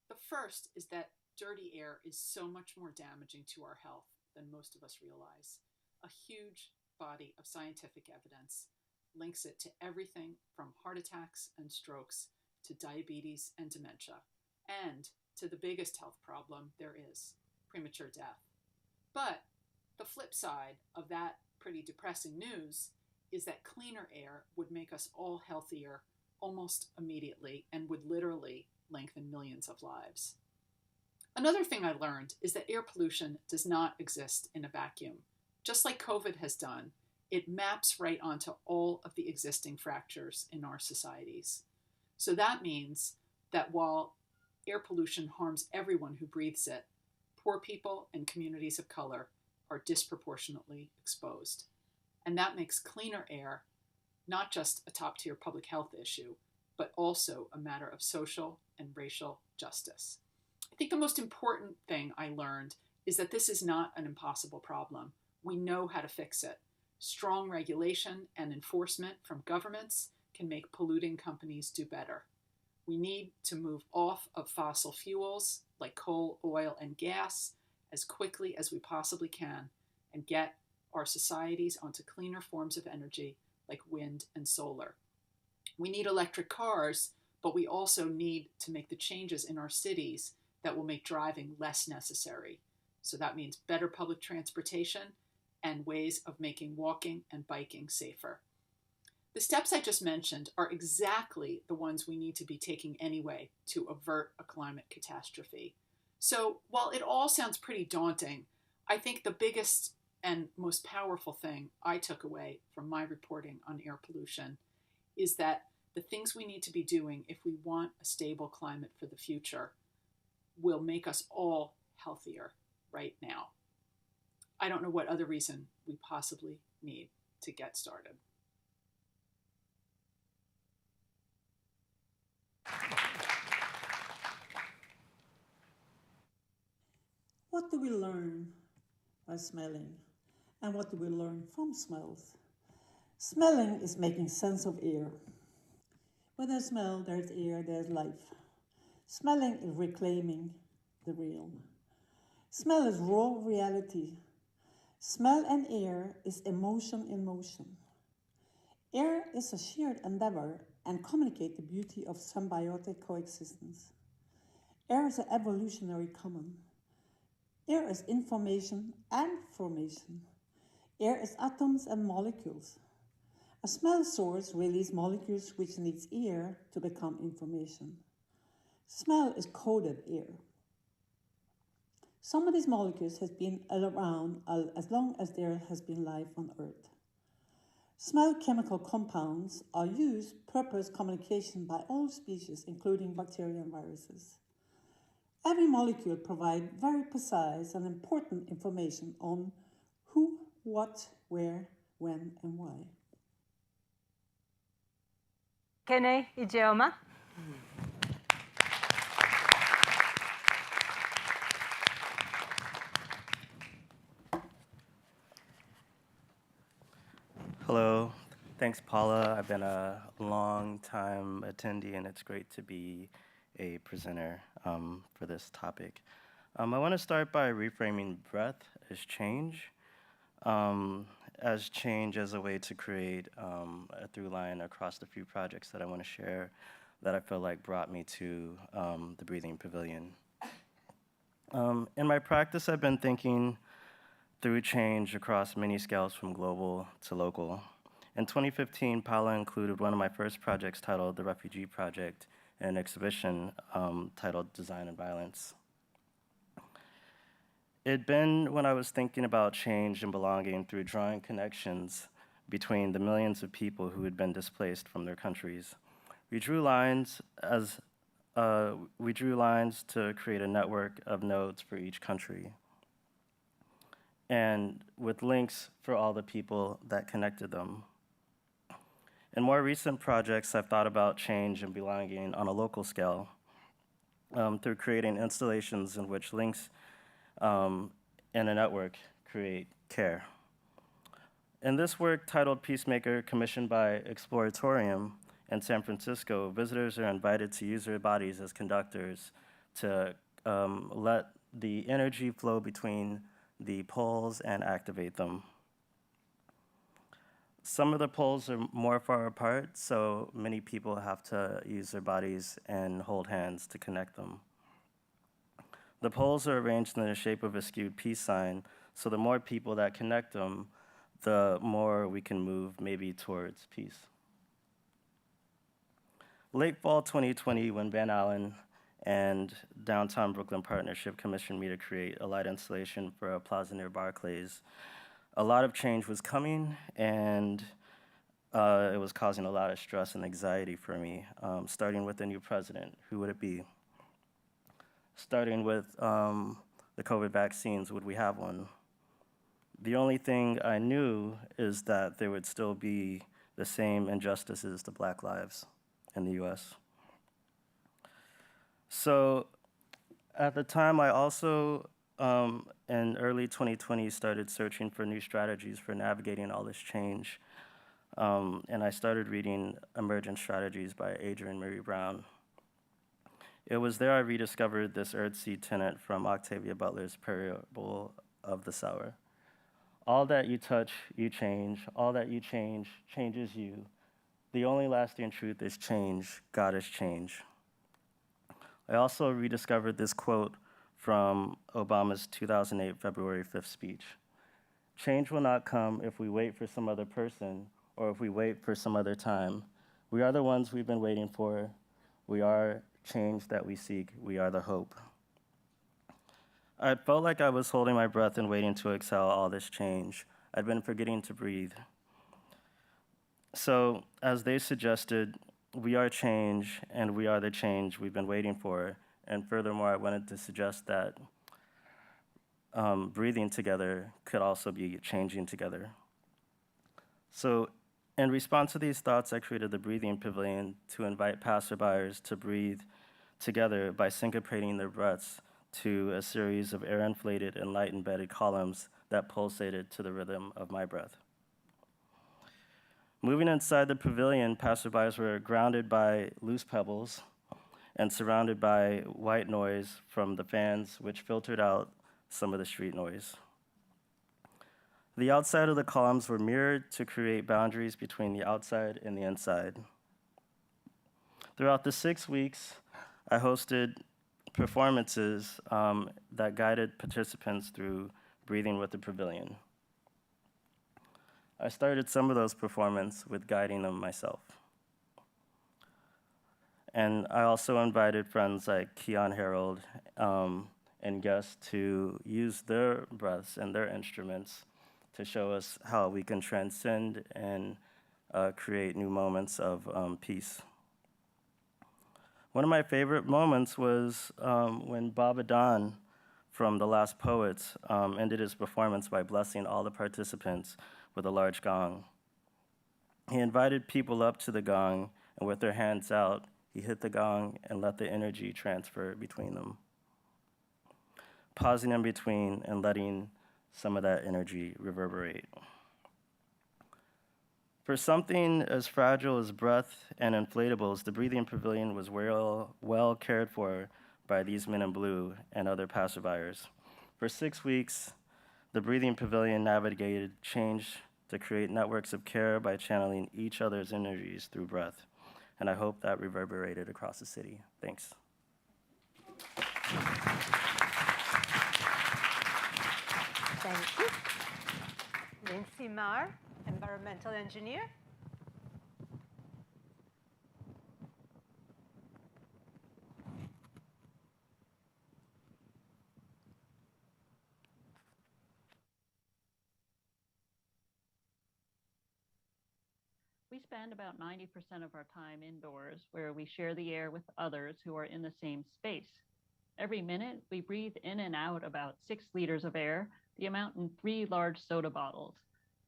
The first is that dirty air is so much more damaging to our health than most of us realize. A huge body of scientific evidence links it to everything from heart attacks and strokes to diabetes and dementia, and to the biggest health problem there is, premature death. But the flip side of that pretty depressing news is that cleaner air would make us all healthier almost immediately and would literally lengthen millions of lives. Another thing I learned is that air pollution does not exist in a vacuum. Just like COVID has done, it maps right onto all of the existing fractures in our societies. So that means that while air pollution harms everyone who breathes it, poor people and communities of color are disproportionately exposed. And that makes cleaner air not just a top-tier public health issue, but also a matter of social and racial justice. I think the most important thing I learned is that this is not an impossible problem. We know how to fix it. Strong regulation and enforcement from governments can make polluting companies do better. We need to move off of fossil fuels like coal, oil, and gas as quickly as we possibly can and get our societies onto cleaner forms of energy like wind and solar. We need electric cars, but we also need to make the changes in our cities that will make driving less necessary. So that means better public transportation and ways of making walking and biking safer. The steps I just mentioned are exactly the ones we need to be taking anyway to avert a climate catastrophe. So while it all sounds pretty daunting, I think the biggest and most powerful thing I took away from my reporting on air pollution is that the things we need to be doing if we want a stable climate for the future will make us all healthier right now. I don't know what other reason we possibly need to get started. What do we learn by smelling? And what do we learn from smells? Smelling is making sense of air. When there's smell, there's air, there's life. Smelling is reclaiming the real. Smell is raw reality. Smell and air is emotion in motion. Air is a shared endeavor and communicate the beauty of symbiotic coexistence. Air is an evolutionary common. Air is information and formation. Air is atoms and molecules. A smell source releases molecules which needs air to become information. Smell is coded air. Some of these molecules has been around as long as there has been life on Earth. Smell chemical compounds are used purpose communication by all species, including bacteria and viruses. Every molecule provides very precise and important information on who, what, where, when, and why. Kene Ijeoma. Hello, thanks Paula. I've been a long time attendee and it's great to be a presenter for this topic. I want to start by reframing breath as change as a way to create a through line across the few projects that I want to share that I feel like brought me to the Breathing Pavilion. In my practice, I've been thinking through change across many scales from global to local. In 2015, Paula included one of my first projects titled The Refugee Project in an exhibition titled Design and Violence. It'd been when I was thinking about change and belonging through drawing connections between the millions of people who had been displaced from their countries. We drew lines to create a network of nodes for each country, and with links for all the people that connected them. In more recent projects, I've thought about change and belonging on a local scale through creating installations in which links in a network create care. In this work titled Peacemaker, commissioned by Exploratorium in San Francisco, visitors are invited to use their bodies as conductors to let the energy flow between the poles and activate them. Some of the poles are more far apart, so many people have to use their bodies and hold hands to connect them. The poles are arranged in the shape of a skewed peace sign, so the more people that connect them, the more we can move maybe towards peace. Late fall 2020, when Van Allen and Downtown Brooklyn Partnership commissioned me to create a light installation for a plaza near Barclays, a lot of change was coming, and it was causing a lot of stress and anxiety for me, starting with the new president. Who would it be? Starting with the COVID vaccines, would we have one? The only thing I knew is that there would still be the same injustices to Black lives in the US. So at the time, I also, in early 2020, started searching for new strategies for navigating all this change. And I started reading Emergent Strategies by Adrienne Maree Brown. It was there I rediscovered this earthseed tenet from Octavia Butler's Parable of the Sower. All that you touch, you change. All that you change, changes you. The only lasting truth is change. God is change. I also rediscovered this quote from Obama's 2008 February 5th speech. Change will not come if we wait for some other person or if we wait for some other time. We are the ones we've been waiting for. We are change that we seek. We are the hope. I felt like I was holding my breath and waiting to exhale all this change. I'd been forgetting to breathe. So, as they suggested, we are change, and we are the change we've been waiting for. And furthermore, I wanted to suggest that breathing together could also be changing together. So, in response to these thoughts, I created the Breathing Pavilion to invite passerbyers to breathe together by syncopating their breaths to a series of air-inflated and light-embedded columns that pulsated to the rhythm of my breath. Moving inside the pavilion, passerbyers were grounded by loose pebbles and surrounded by white noise from the fans, which filtered out some of the street noise. The outside of the columns were mirrored to create boundaries between the outside and the inside. Throughout the 6 weeks, I hosted performances that guided participants through breathing with the pavilion. I started some of those performances with guiding them myself. And I also invited friends like Keon Harold and guests to use their breaths and their instruments to show us how we can transcend and create new moments of peace. One of my favorite moments was when Baba Dan from The Last Poets ended his performance by blessing all the participants with a large gong. He invited people up to the gong, and with their hands out, he hit the gong and let the energy transfer between them, pausing in between and letting some of that energy reverberate. For something as fragile as breath and inflatables, the breathing pavilion was well cared for by these men in blue and other passerbyers. For 6 weeks, the breathing pavilion navigated change to create networks of care by channeling each other's energies through breath. And I hope that reverberated across the city. Thanks. Thank you. Lindsay Marr, environmental engineer. We spend about 90% of our time indoors, where we share the air with others who are in the same space. Every minute, we breathe in and out about 6 liters of air, the amount in 3 large soda bottles.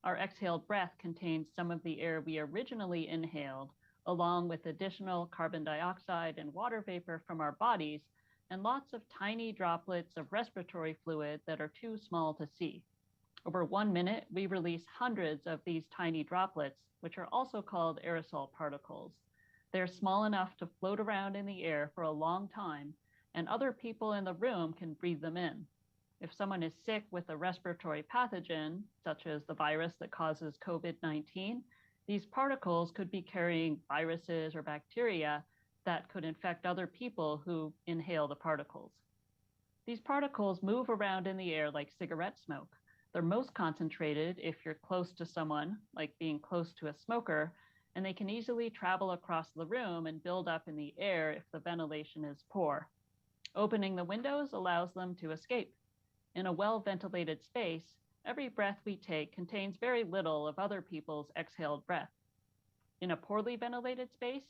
Our exhaled breath contains some of the air we originally inhaled, along with additional carbon dioxide and water vapor from our bodies, and lots of tiny droplets of respiratory fluid that are too small to see. Over 1 minute, we release hundreds of these tiny droplets, which are also called aerosol particles. They're small enough to float around in the air for a long time, and other people in the room can breathe them in. If someone is sick with a respiratory pathogen, such as the virus that causes COVID-19, these particles could be carrying viruses or bacteria that could infect other people who inhale the particles. These particles move around in the air like cigarette smoke. They're most concentrated if you're close to someone, like being close to a smoker, and they can easily travel across the room and build up in the air if the ventilation is poor. Opening the windows allows them to escape. In a well-ventilated space, every breath we take contains very little of other people's exhaled breath. In a poorly ventilated space,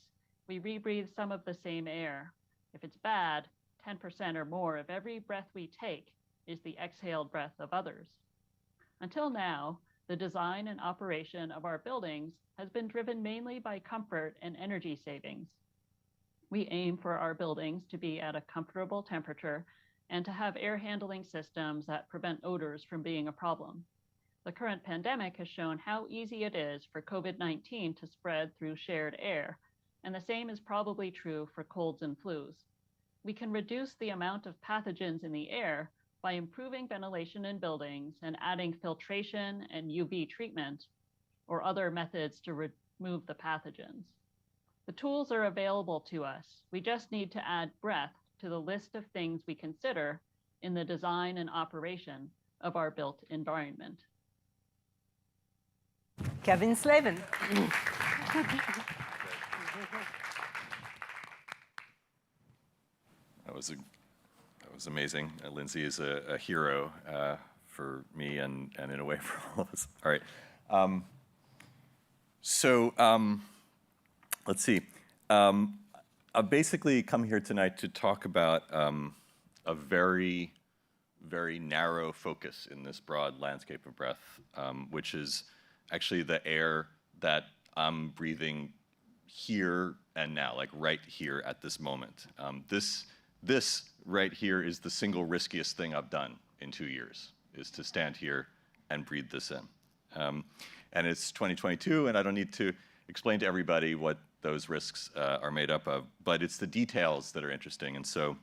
we rebreathe some of the same air. If it's bad, 10% or more of every breath we take is the exhaled breath of others. Until now, the design and operation of our buildings has been driven mainly by comfort and energy savings. We aim for our buildings to be at a comfortable temperature and to have air handling systems that prevent odors from being a problem. The current pandemic has shown how easy it is for COVID-19 to spread through shared air, and the same is probably true for colds and flus. We can reduce the amount of pathogens in the air by improving ventilation in buildings and adding filtration and UV treatment or other methods to remove the pathogens. The tools are available to us. We just need to add breath to the list of things we consider in the design and operation of our built environment. Kevin Slavin. That was amazing. Lindsay is a hero for me and in a way for all of us. All right. Let's see. I've basically come here tonight to talk about a very, very narrow focus in this broad landscape of breath, which is actually the air that I'm breathing here and now, like right here at this moment. This right here is the single riskiest thing I've done in 2 years, is to stand here and breathe this in. And it's 2022, and I don't need to explain to everybody what those risks are made up of, but it's the details that are interesting. And so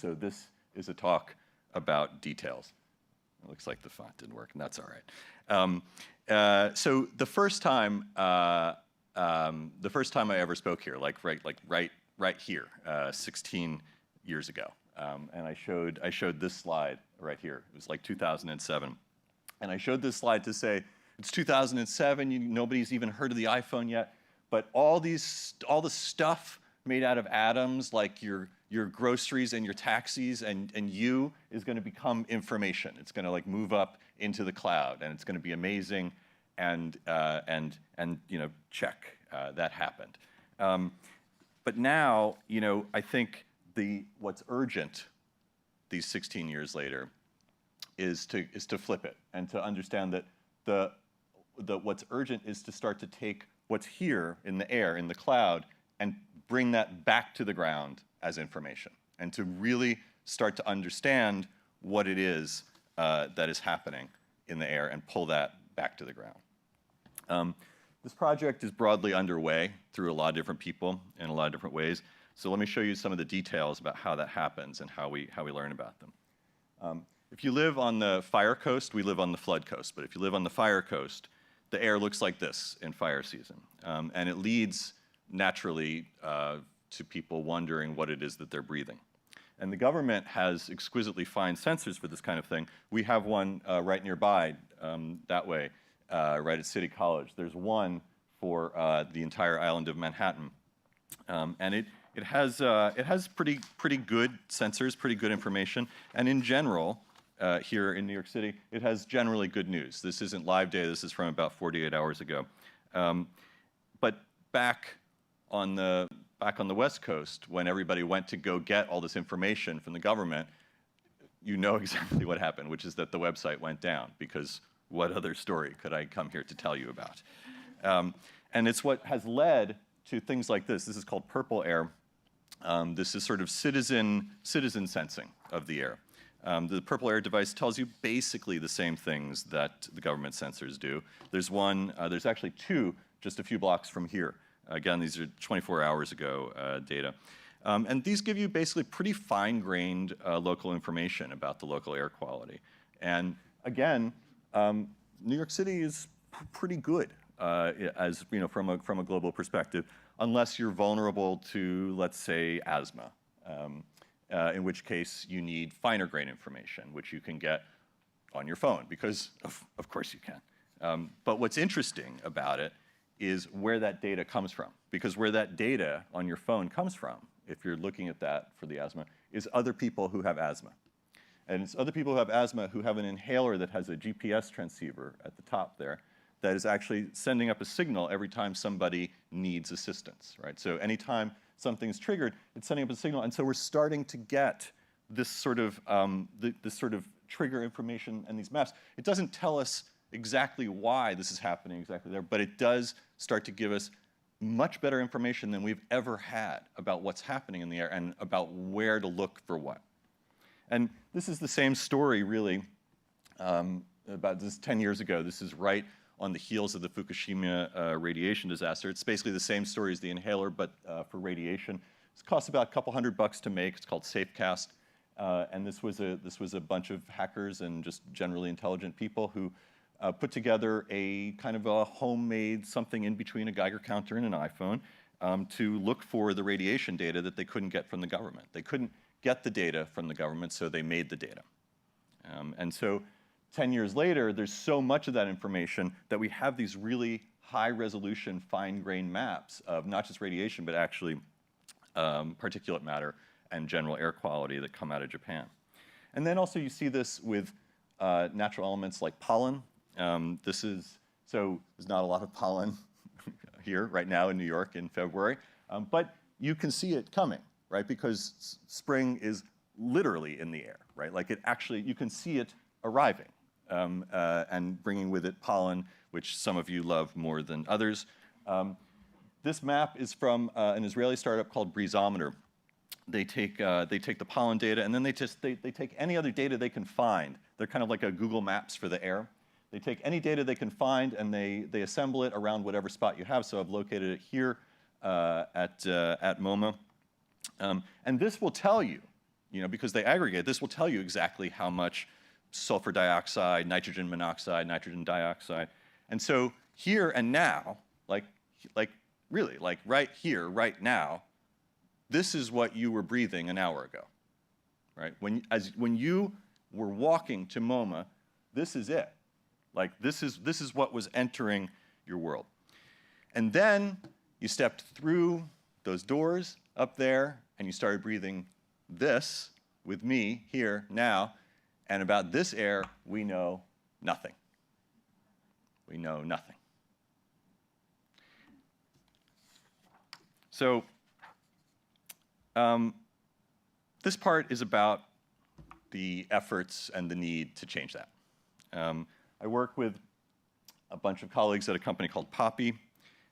this is a talk about details. It looks like the font didn't work, and that's all right. So the first time I ever spoke here, like right here, 16 years ago, and I showed this slide right here. It was like 2007, and I showed this slide to say it's 2007. Nobody's even heard of the iPhone yet, but all the stuff made out of atoms, like your groceries and your taxis and you, is going to become information. It's going to like move up into the cloud, and it's going to be amazing. And check, that happened. But now, I think what's urgent these 16 years later is to flip it and to understand that what's urgent is to start to take what's here in the air, in the cloud, and bring that back to the ground as information, and to really start to understand what it is that is happening in the air and pull that back to the ground. This project is broadly underway through a lot of different people in a lot of different ways. So let me show you some of the details about how that happens and how we learn about them. If you live on the fire coast, we live on the flood coast. But if you live on the fire coast, the air looks like this in fire season. And it leads naturally to people wondering what it is that they're breathing. And the government has exquisitely fine sensors for this kind of thing. We have one right nearby, that way, right at City College. There's one for the entire island of Manhattan. And it has pretty good sensors, pretty good information. And in general, here in New York City, it has generally good news. This isn't live data. This is from about 48 hours ago. But back on the West Coast, when everybody went to go get all this information from the government, you know exactly what happened, which is that the website went down, because what other story could I come here to tell you about? And it's what has led to things like this. This is called purple air. This is sort of citizen sensing of the air. The purple air device tells you basically the same things that the government sensors do. There's one, there's actually two just a few blocks from here. Again, these are 24 hours ago data. And these give you basically pretty fine-grained local information about the local air quality. And again, New York City is pretty good, as from a global perspective, unless you're vulnerable to, let's say, asthma, in which case you need finer grain information, which you can get on your phone, because of course you can. But what's interesting about it is where that data comes from, because where that data on your phone comes from, if you're looking at that for the asthma, is other people who have asthma. And it's other people who have asthma who have an inhaler that has a GPS transceiver at the top there that is actually sending up a signal every time somebody needs assistance, right? So anytime something's triggered, it's sending up a signal. And so we're starting to get this sort of trigger information and these maps. It doesn't tell us exactly why this is happening exactly there, but it does start to give us much better information than we've ever had about what's happening in the air and about where to look for what. And this is the same story, really, about this 10 years ago. This is right on the heels of the Fukushima radiation disaster. It's basically the same story as the inhaler, but for radiation. It costs about a couple $100 to make. It's called SafeCast. And this was a bunch of hackers and just generally intelligent people who put together a kind of a homemade something in between a Geiger counter and an iPhone to look for the radiation data that they couldn't get from the government. They couldn't get the data from the government, so they made the data. And so 10 years later, there's so much of that information that we have these really high-resolution, fine-grained maps of not just radiation, but actually particulate matter and general air quality that come out of Japan. And then also you see this with natural elements like pollen. There's not a lot of pollen here right now in New York in February, but you can see it coming, right? Because spring is literally in the air, right? Like you can see it arriving and bringing with it pollen, which some of you love more than others. This map is from an Israeli startup called Breezometer. They take the pollen data, and then they take any other data they can find. They're kind of like a Google Maps for the air. They take any data they can find, and they assemble it around whatever spot you have. So I've located it here at MoMA. And this will tell you, because they aggregate, this will tell you exactly how much sulfur dioxide, nitrogen monoxide, nitrogen dioxide. And so here and now, like really, like right here, right now, this is what you were breathing an hour ago, right? When you were walking to MoMA, this is it. Like this is what was entering your world. And then you stepped through those doors up there and you started breathing this with me here now, and about this air, we know nothing. We know nothing. So this part is about the efforts and the need to change that. I work with a bunch of colleagues at a company called Poppy,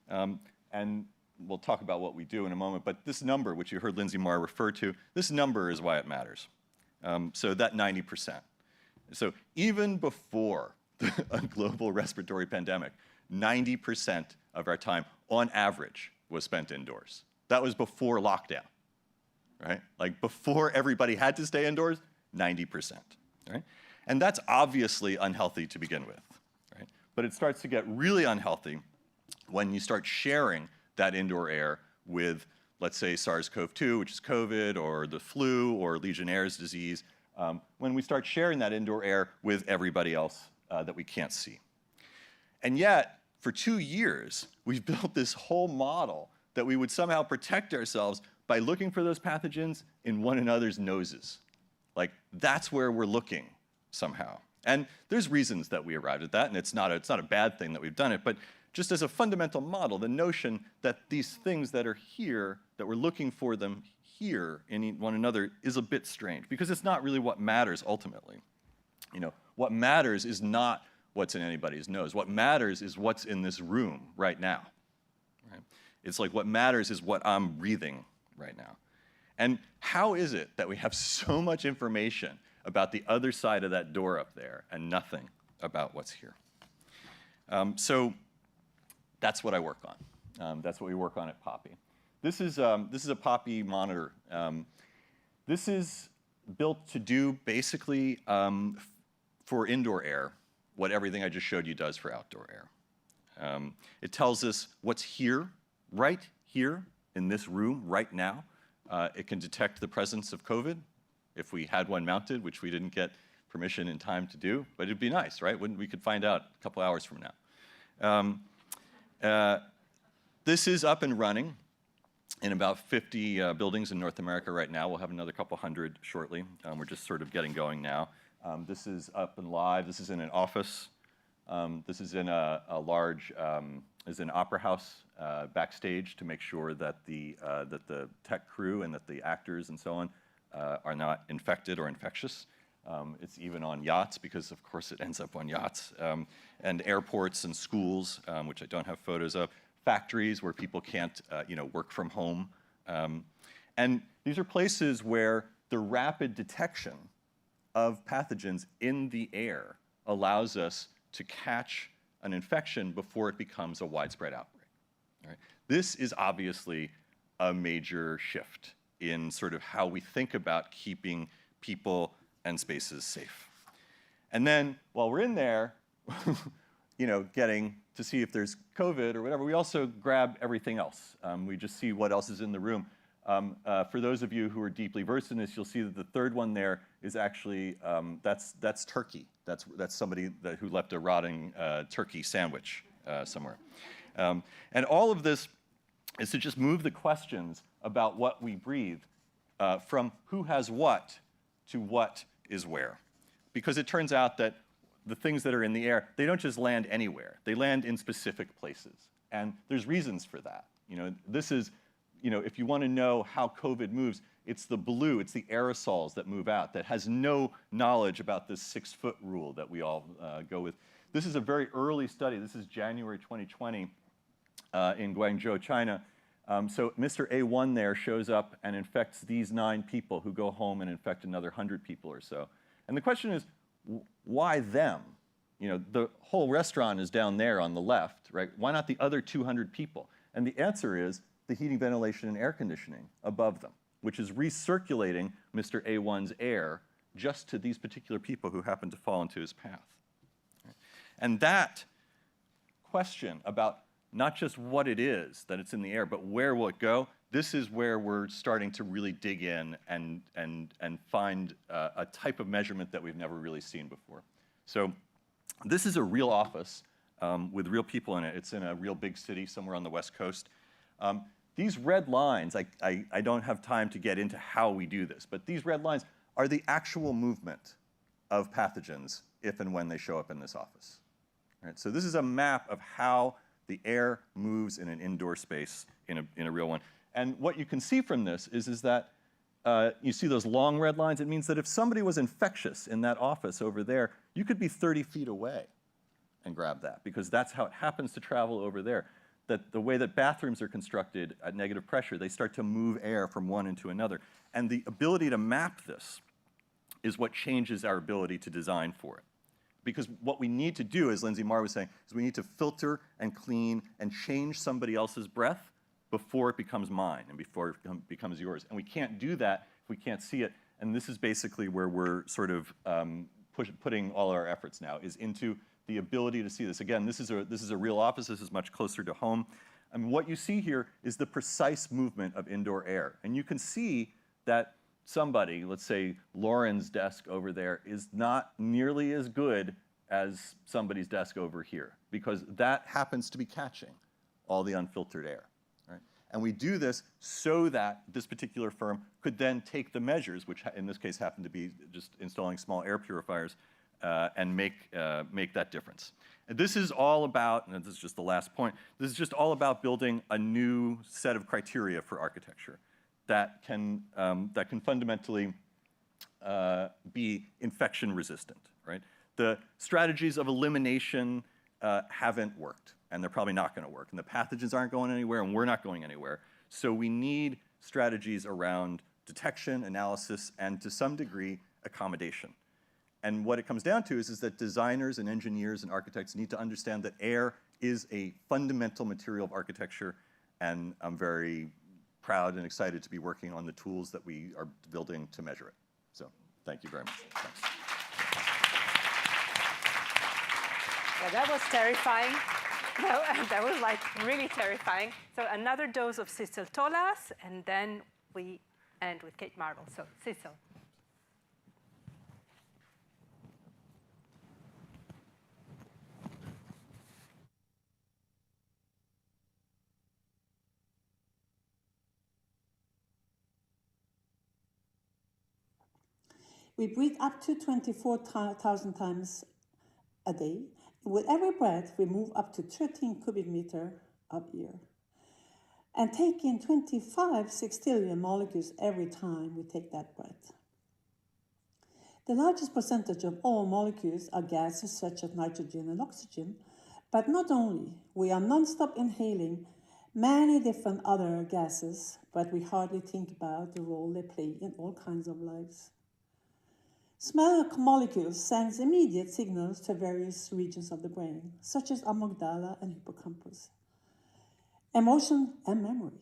and we'll talk about what we do in a moment, but this number, which you heard Lindsay Marr refer to, this number is why it matters. So that 90%. So even before a global respiratory pandemic, 90% of our time, on average, was spent indoors. That was before lockdown, right? Like before everybody had to stay indoors, 90%, right? And that's obviously unhealthy to begin with, right? But it starts to get really unhealthy when you start sharing that indoor air with, let's say, SARS-CoV-2, which is COVID, or the flu, or Legionnaire's disease, when we start sharing that indoor air with everybody else that we can't see. And yet, for 2 years, we've built this whole model that we would somehow protect ourselves by looking for those pathogens in one another's noses. Like, that's where we're looking somehow. And there's reasons that we arrived at that, and it's not a bad thing that we've done it, but just as a fundamental model, the notion that these things that are here, that we're looking for them here in one another, is a bit strange, because it's not really what matters ultimately. You know, what matters is not what's in anybody's nose. What matters is what's in this room right now. Right? It's like what matters is what I'm breathing right now. And how is it that we have so much information about the other side of that door up there and nothing about what's here? So that's what I work on. That's what we work on at Poppy. This is a Poppy monitor. This is built to do basically for indoor air what everything I just showed you does for outdoor air. It tells us what's here, right here in this room right now. It can detect the presence of COVID if we had one mounted, which we didn't get permission in time to do, but it'd be nice, right? We could find out a couple hours from now. This is up and running in about 50 buildings in North America right now. We'll have another couple hundred shortly. We're just sort of getting going now. This is up and live. This is in an office. This is in a large, is an opera house backstage to make sure that the tech crew and that the actors and so on are not infected or infectious. It's even on yachts, because of course it ends up on yachts, and airports and schools, which I don't have photos of, factories where people can't work from home. And these are places where the rapid detection of pathogens in the air allows us to catch an infection before it becomes a widespread outbreak. All right? This is obviously a major shift in sort of how we think about keeping people and spaces safe. And then while we're in there, getting to see if there's COVID or whatever, we also grab everything else. We just see what else is in the room. For those of you who are deeply versed in this, you'll see that the third one there is actually, that's turkey. That's somebody who left a rotting turkey sandwich somewhere. And all of this is to just move the questions about what we breathe from who has what to what is where. Because it turns out that the things that are in the air, they don't just land anywhere. They land in specific places. And there's reasons for that. This is, if you want to know how COVID moves, it's the blue, it's the aerosols that move out, that has no knowledge about this 6-foot rule that we all go with. This is a very early study. This is January 2020 in Guangzhou, China. So Mr. A1 there shows up and infects these 9 people, who go home and infect another 100 people or so. And the question is, why them? The whole restaurant is down there on the left, right? Why not the other 200 people? And the answer is the heating, ventilation, and air conditioning above them, which is recirculating Mr. A1's air just to these particular people who happen to fall into his path. And that question about not just what it is, that it's in the air, but where will it go, this is where we're starting to really dig in and find a type of measurement that we've never really seen before. So this is a real office with real people in it. It's in a real big city somewhere on the West Coast. These red lines, I don't have time to get into how we do this, but these red lines are the actual movement of pathogens if and when they show up in this office. Right? So this is a map of how the air moves in an indoor space in a real one. And what you can see from this is that you see those long red lines. It means that if somebody was infectious in that office over there, you could be 30 feet away and grab that, because that's how it happens to travel over there. That the way that bathrooms are constructed at negative pressure, they start to move air from one into another. And the ability to map this is what changes our ability to design for it. Because what we need to do, as Lindsay Marr was saying, is we need to filter and clean and change somebody else's breath before it becomes mine and before it becomes yours. And we can't do that if we can't see it. And this is basically where we're sort of putting all our efforts now, is into the ability to see this. Again, this is a real office. This is much closer to home. And what you see here is the precise movement of indoor air. And you can see that somebody, let's say Lauren's desk over there, is not nearly as good as somebody's desk over here, because that happens to be catching all the unfiltered air. Right? And we do this so that this particular firm could then take the measures, which in this case happen to be just installing small air purifiers, and make that difference. And this is all about, and this is just the last point, this is just all about building a new set of criteria for architecture that can fundamentally be infection resistant, right? The strategies of elimination haven't worked, and they're probably not gonna work. And the pathogens aren't going anywhere, and we're not going anywhere. So we need strategies around detection, analysis, and to some degree, accommodation. And what it comes down to is that designers and engineers and architects need to understand that air is a fundamental material of architecture, and I'm very proud and excited to be working on the tools that we are building to measure it. So thank you very much. Thanks. Yeah, that was terrifying. No, that was like really terrifying. So another dose of Cecil Tolas, and then we end with Kate Marvel. So Cecil. We breathe up to 24,000 times a day. With every breath, we move up to 13 cubic meter of air. And take in 25 sextillion molecules every time we take that breath. The largest percentage of all molecules are gases such as nitrogen and oxygen, but not only. We are non-stop inhaling many different other gases, but we hardly think about the role they play in all kinds of lives. Smell molecules send immediate signals to various regions of the brain, such as amygdala and hippocampus. Emotion and memory.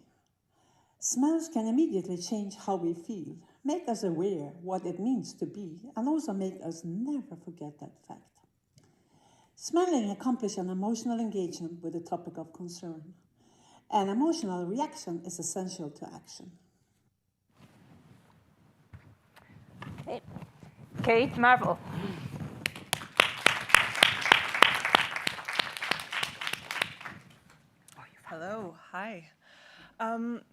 Smells can immediately change how we feel, make us aware what it means to be, and also make us never forget that fact. Smelling accomplishes an emotional engagement with the topic of concern. An emotional reaction is essential to action. Okay. Kate Marvel. Hello, hi.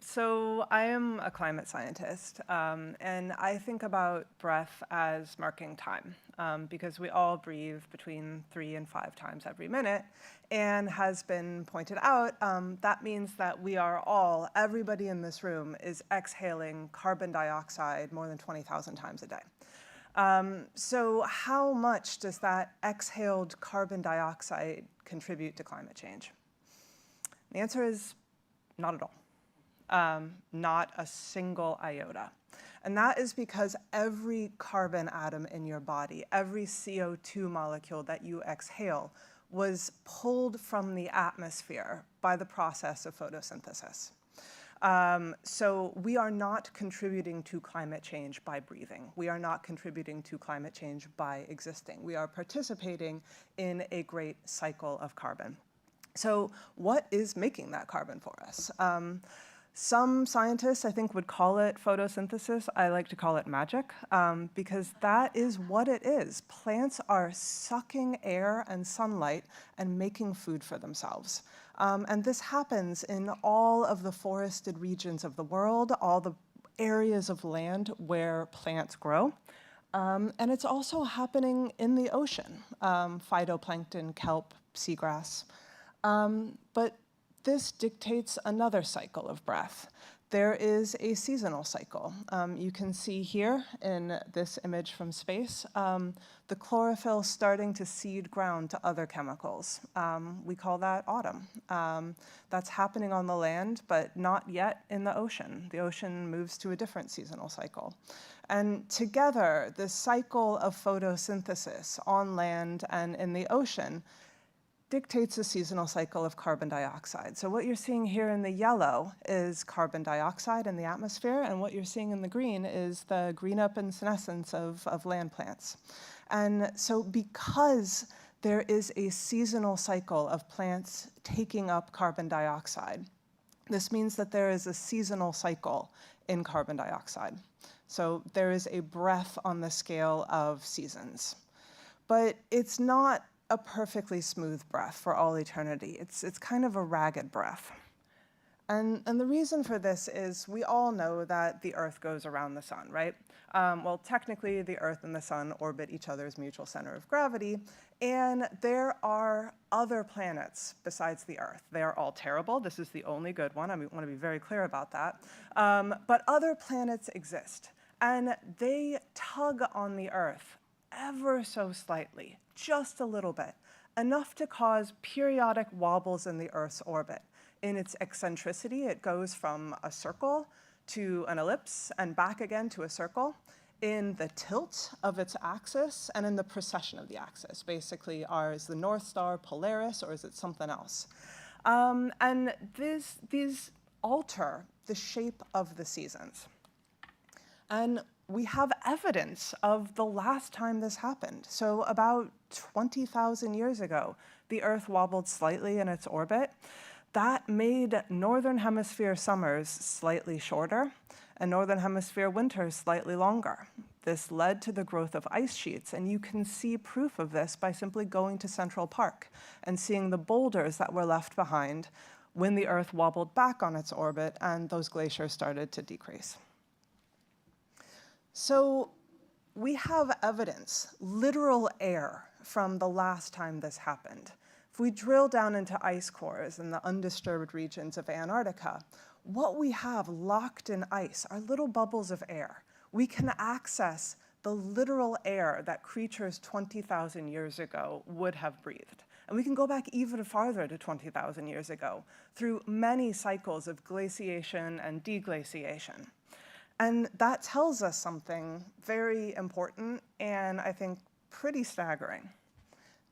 So I am a climate scientist, and I think about breath as marking time, because we all breathe between 3 and 5 times every minute, and has been pointed out, that means that we are all, everybody in this room is exhaling carbon dioxide more than 20,000 times a day. So how much does that exhaled carbon dioxide contribute to climate change? The answer is not at all. Not a single iota. And that is because every carbon atom in your body, every CO2 molecule that you exhale, was pulled from the atmosphere by the process of photosynthesis. So we are not contributing to climate change by breathing. We are not contributing to climate change by existing. We are participating in a great cycle of carbon. So what is making that carbon for us? Some scientists, I think, would call it photosynthesis. I like to call it magic, because that is what it is. Plants are sucking air and sunlight and making food for themselves. And this happens in all of the forested regions of the world, all the areas of land where plants grow. And it's also happening in the ocean, phytoplankton, kelp, seagrass. But this dictates another cycle of breath. There is a seasonal cycle. You can see here in this image from space, the chlorophyll starting to seed ground to other chemicals. We call that autumn. That's happening on the land, but not yet in the ocean. The ocean moves to a different seasonal cycle. And together, the cycle of photosynthesis on land and in the ocean dictates the seasonal cycle of carbon dioxide. So what you're seeing here in the yellow is carbon dioxide in the atmosphere, and what you're seeing in the green is the green up and senescence of land plants. And so because there is a seasonal cycle of plants taking up carbon dioxide, this means that there is a seasonal cycle in carbon dioxide. So there is a breath on the scale of seasons. But it's not a perfectly smooth breath for all eternity. It's kind of a ragged breath. And the reason for this is we all know that the Earth goes around the sun, right? Well, technically, the Earth and the sun orbit each other's mutual center of gravity, and there are other planets besides the Earth. They are all terrible. This is the only good one. I want to be very clear about that. But other planets exist, and they tug on the Earth ever so slightly, just a little bit, enough to cause periodic wobbles in the Earth's orbit. In its eccentricity, it goes from a circle to an ellipse and back again to a circle. In the tilt of its axis and in the precession of the axis. Basically, is the North Star Polaris, or is it something else? And these alter the shape of the seasons. And we have evidence of the last time this happened. So about 20,000 years ago, the Earth wobbled slightly in its orbit. That made Northern Hemisphere summers slightly shorter and Northern Hemisphere winters slightly longer. This led to the growth of ice sheets, and you can see proof of this by simply going to Central Park and seeing the boulders that were left behind when the Earth wobbled back on its orbit and those glaciers started to decrease. So we have evidence, literal air, from the last time this happened. If we drill down into ice cores in the undisturbed regions of Antarctica, what we have locked in ice are little bubbles of air. We can access the literal air that creatures 20,000 years ago would have breathed. And we can go back even farther to 20,000 years ago through many cycles of glaciation and deglaciation. And that tells us something very important and I think pretty staggering.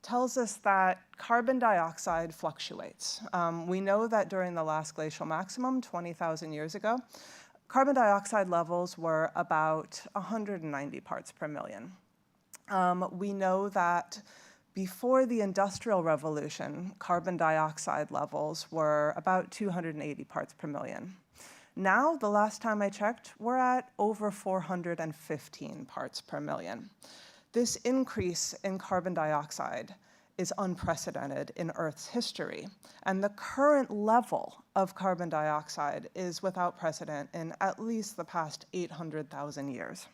Tells us that carbon dioxide fluctuates. We know that during the last glacial maximum, 20,000 years ago, carbon dioxide levels were about 190 parts per million. We know that before the Industrial Revolution, carbon dioxide levels were about 280 parts per million. Now, the last time I checked, we're at over 415 parts per million. This increase in carbon dioxide is unprecedented in Earth's history, and the current level of carbon dioxide is without precedent in at least the past 800,000 years.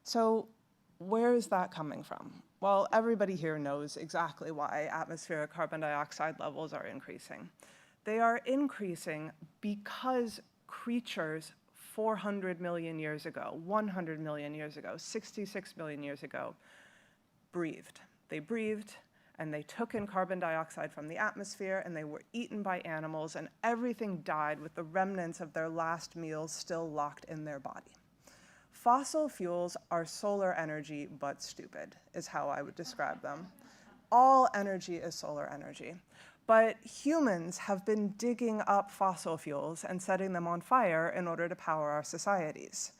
So where is that coming from? Well, everybody here knows exactly why atmospheric carbon dioxide levels are increasing. They are increasing because creatures 400 million years ago, 100 million years ago, 66 million years ago, breathed. They breathed, and they took in carbon dioxide from the atmosphere, and they were eaten by animals, and everything died with the remnants of their last meals still locked in their body. Fossil fuels are solar energy, but stupid, is how I would describe them. All energy is solar energy. But humans have been digging up fossil fuels and setting them on fire in order to power our societies.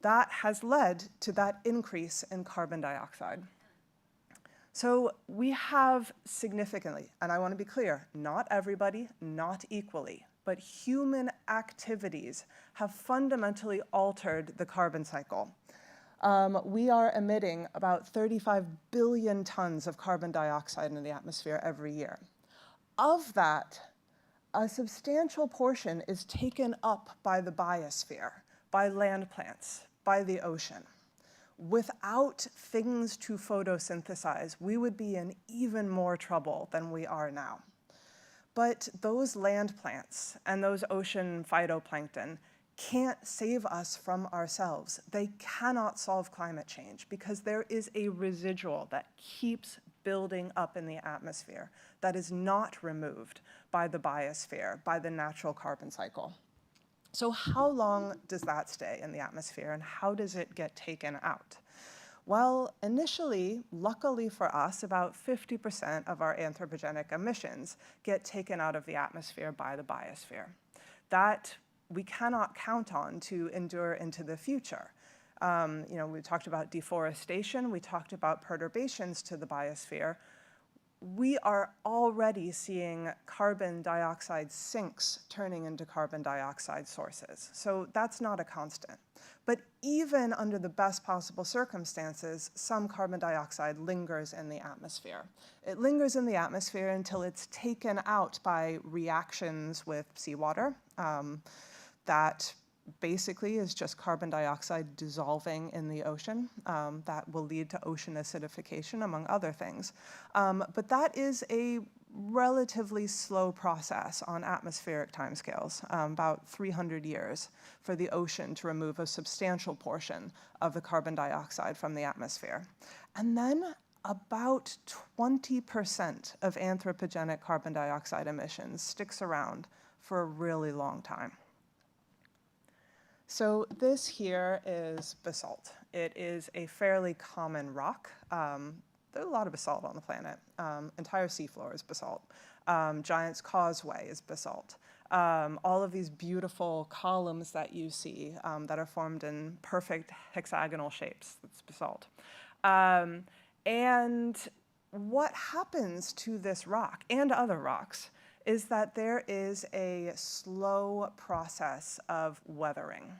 That has led to that increase in carbon dioxide. So we have significantly, and I want to be clear, not everybody, not equally, but human activities have fundamentally altered the carbon cycle. We are emitting about 35 billion tons of carbon dioxide into the atmosphere every year. Of that, a substantial portion is taken up by the biosphere, by land plants, by the ocean. Without things to photosynthesize, we would be in even more trouble than we are now. But those land plants and those ocean phytoplankton can't save us from ourselves. They cannot solve climate change because there is a residual that keeps building up in the atmosphere that is not removed by the biosphere, by the natural carbon cycle. So how long does that stay in the atmosphere and how does it get taken out? Well, initially, luckily for us, about 50% of our anthropogenic emissions get taken out of the atmosphere by the biosphere. That we cannot count on to endure into the future. We talked about deforestation, we talked about perturbations to the biosphere. We are already seeing carbon dioxide sinks turning into carbon dioxide sources. So that's not a constant. But even under the best possible circumstances, some carbon dioxide lingers in the atmosphere. It lingers in the atmosphere until it's taken out by reactions with seawater. That basically is just carbon dioxide dissolving in the ocean. That will lead to ocean acidification, among other things. But that is a relatively slow process on atmospheric timescales, about 300 years for the ocean to remove a substantial portion of the carbon dioxide from the atmosphere. And then about 20% of anthropogenic carbon dioxide emissions sticks around for a really long time. So this here is basalt. It is a fairly common rock. There's a lot of basalt on the planet. Entire seafloor is basalt. Giant's Causeway is basalt. All of these beautiful columns that you see that are formed in perfect hexagonal shapes, that's basalt. And what happens to this rock and other rocks is that there is a slow process of weathering.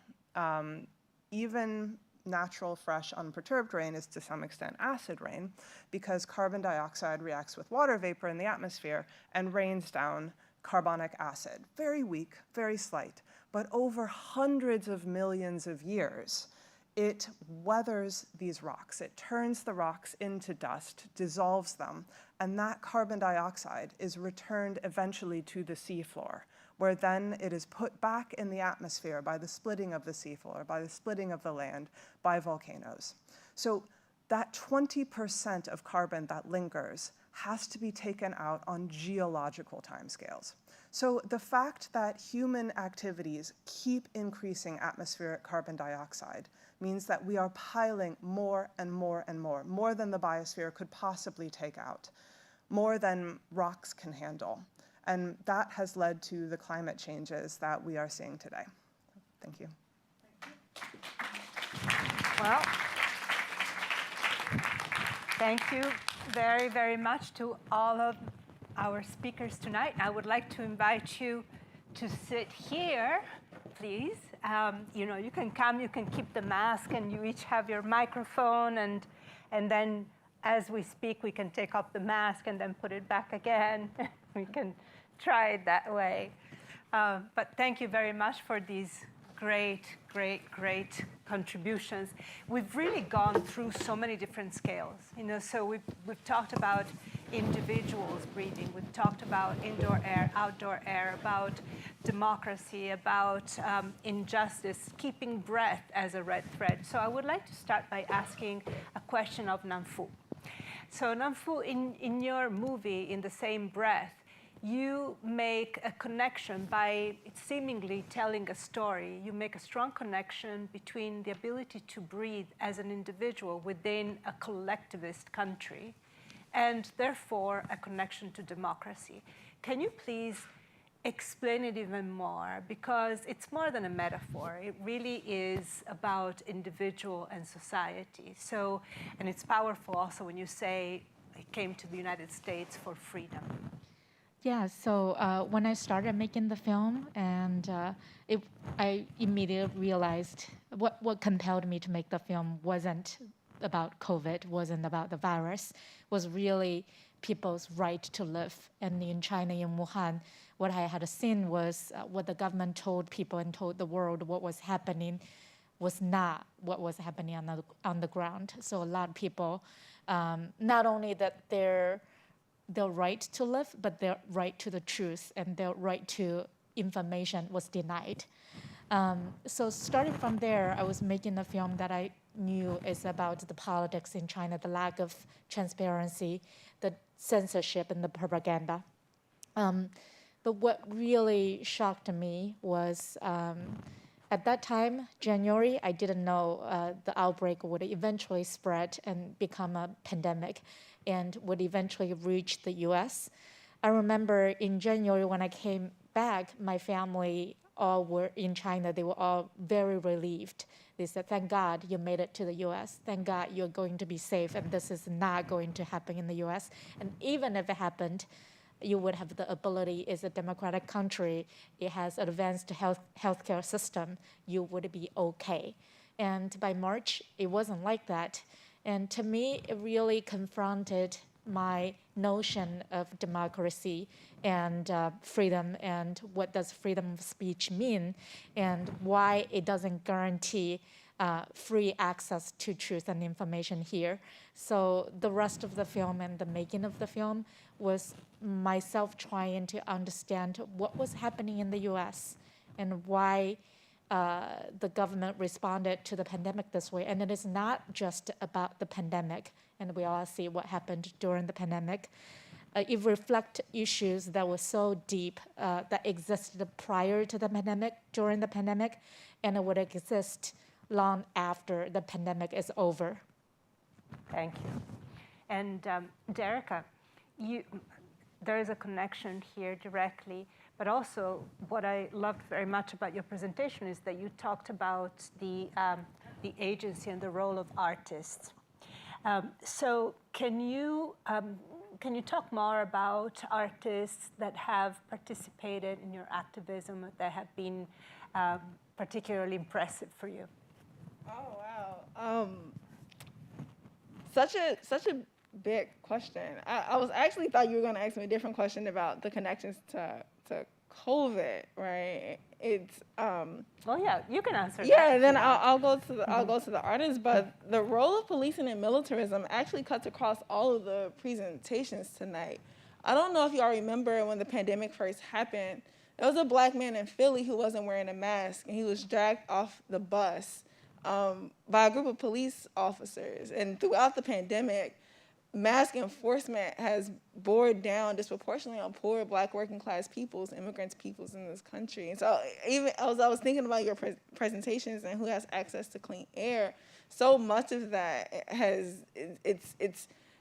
Even natural, fresh, unperturbed rain is to some extent acid rain because carbon dioxide reacts with water vapor in the atmosphere and rains down carbonic acid. Very weak, very slight, but over hundreds of millions of years, it weathers these rocks. It turns the rocks into dust, dissolves them, and that carbon dioxide is returned eventually to the seafloor, where then it is put back in the atmosphere by the splitting of the seafloor, by the splitting of the land, by volcanoes. So that 20% of carbon that lingers has to be taken out on geological timescales. So the fact that human activities keep increasing atmospheric carbon dioxide means that we are piling more and more and more than the biosphere could possibly take out, more than rocks can handle. And that has led to the climate changes that we are seeing today. Thank you. Well, thank you very, very much to all of our speakers tonight. I would like to invite you to sit here, please. You can come, you can keep the mask, and you each have your microphone, and then as we speak, we can take off the mask and then put it back again. We can try it that way. But thank you very much for these great contributions. We've really gone through so many different scales. So we've talked about individuals breathing. We've talked about indoor air, outdoor air, about democracy, about injustice, keeping breath as a red thread. So I would like to start by asking a question of Nanfu. So Nanfu, in your movie, In the Same Breath, you make a connection by seemingly telling a story. You make a strong connection between the ability to breathe as an individual within a collectivist country and therefore a connection to democracy. Can you please explain it even more? Because it's more than a metaphor. It really is about individual and society. So, and it's powerful also when you say it came to the United States for freedom. Yeah, so when I started making the film, and I immediately realized what compelled me to make the film wasn't about COVID, wasn't about the virus, was really people's right to live. And in China, in Wuhan, what I had seen was what the government told people and told the world what was happening was not what was happening on the ground. So a lot of people, not only that their right to live, but their right to the truth and their right to information was denied. So starting from there, I was making a film that I knew is about the politics in China, the lack of transparency, the censorship and the propaganda. But what really shocked me was at that time, January, I didn't know the outbreak would eventually spread and become a pandemic and would eventually reach the US. I remember in January when I came back, my family all were in China. They were all very relieved. They said, thank God you made it to the US. Thank God you're going to be safe, and this is not going to happen in the US. And even if it happened, you would have the ability, it's a democratic country, it has advanced healthcare system, you would be okay. And by March, it wasn't like that. And to me, it really confronted my notion of democracy and freedom, and what does freedom of speech mean, and why it doesn't guarantee free access to truth and information here. So the rest of the film and the making of the film was myself trying to understand what was happening in the US and why the government responded to the pandemic this way. And it is not just about the pandemic, and we all see what happened during the pandemic. It reflects issues that were so deep that existed prior to the pandemic, during the pandemic, and it would exist long after the pandemic is over. Thank you. And Derica, there is a connection here directly, but also what I loved very much about your presentation is that you talked about the agency and the role of artists. So can you talk more about artists that have participated in your activism that have been particularly impressive for you? Oh, wow. Such a big question. I was actually thought you were going to ask me a different question about the connections to COVID, right? It's well, yeah, you can answer. Yeah, that. Then I'll go to the artists, but the role of policing and militarism actually cuts across all of the presentations tonight. I don't know if you all remember when the pandemic first happened. There was a black man in Philly who wasn't wearing a mask, and he was dragged off the bus by a group of police officers. And throughout the pandemic, mask enforcement has bore down disproportionately on poor Black working class peoples, immigrants peoples in this country. And so even as I was thinking about your presentations and who has access to clean air, so much of that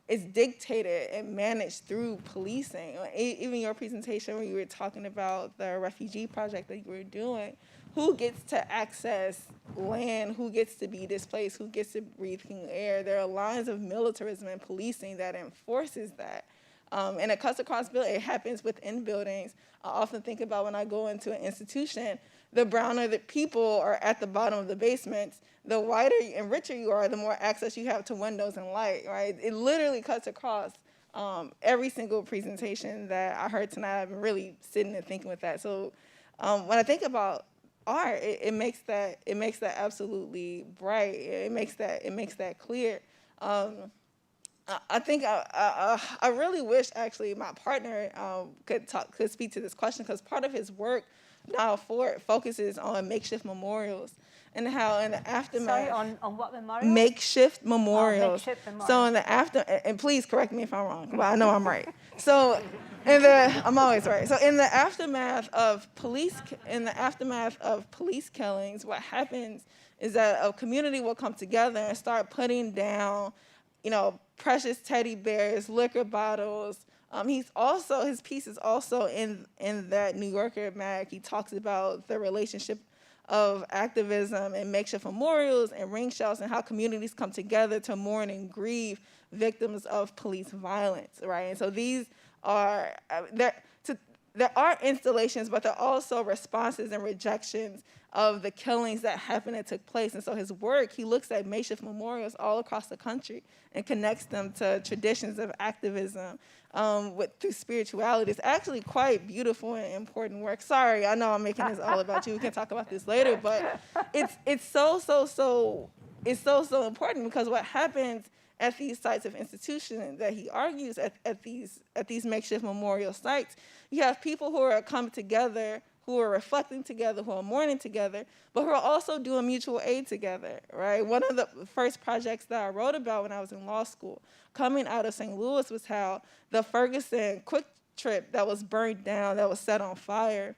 it's dictated and managed through policing. Even your presentation where you were talking about the refugee project that you were doing, who gets to access land, who gets to be displaced, who gets to breathe clean air. There are lines of militarism and policing that enforces that. And it cuts across buildings. It happens within buildings. I often think about when I go into an institution, the browner the people are at the bottom of the basements, the whiter and richer you are, the more access you have to windows and light, right? It literally cuts across every single presentation that I heard tonight. I've been really sitting and thinking with that. So when I think about art, it makes that absolutely bright. It makes that clear. I think I really wish actually my partner could speak to this question, because part of his work now focuses on makeshift memorials and how in the aftermath. Sorry, on what memorials? Makeshift memorials. Makeshift memorials. So in the and please correct me if I'm wrong, but I know I'm right. So I'm always right. So in the aftermath of police killings, what happens is that a community will come together and start putting down, precious teddy bears, liquor bottles. His piece is also in that New Yorker mag. He talks about the relationship of activism and makeshift memorials and ring shells and how communities come together to mourn and grieve victims of police violence, right? And so these are, there are installations, but they're also responses and rejections of the killings that happened and took place. And so his work, he looks at makeshift memorials all across the country and connects them to traditions of activism through spirituality. It's actually quite beautiful and important work. Sorry, I know I'm making this all about you. We can talk about this later, but it's so important, because what happens at these sites of institution that he argues at these makeshift memorial sites, you have people who are coming together, who are reflecting together, who are mourning together, but who are also doing mutual aid together, right? One of the first projects that I wrote about when I was in law school, coming out of St. Louis, was how the Ferguson Quick Trip that was burned down, that was set on fire,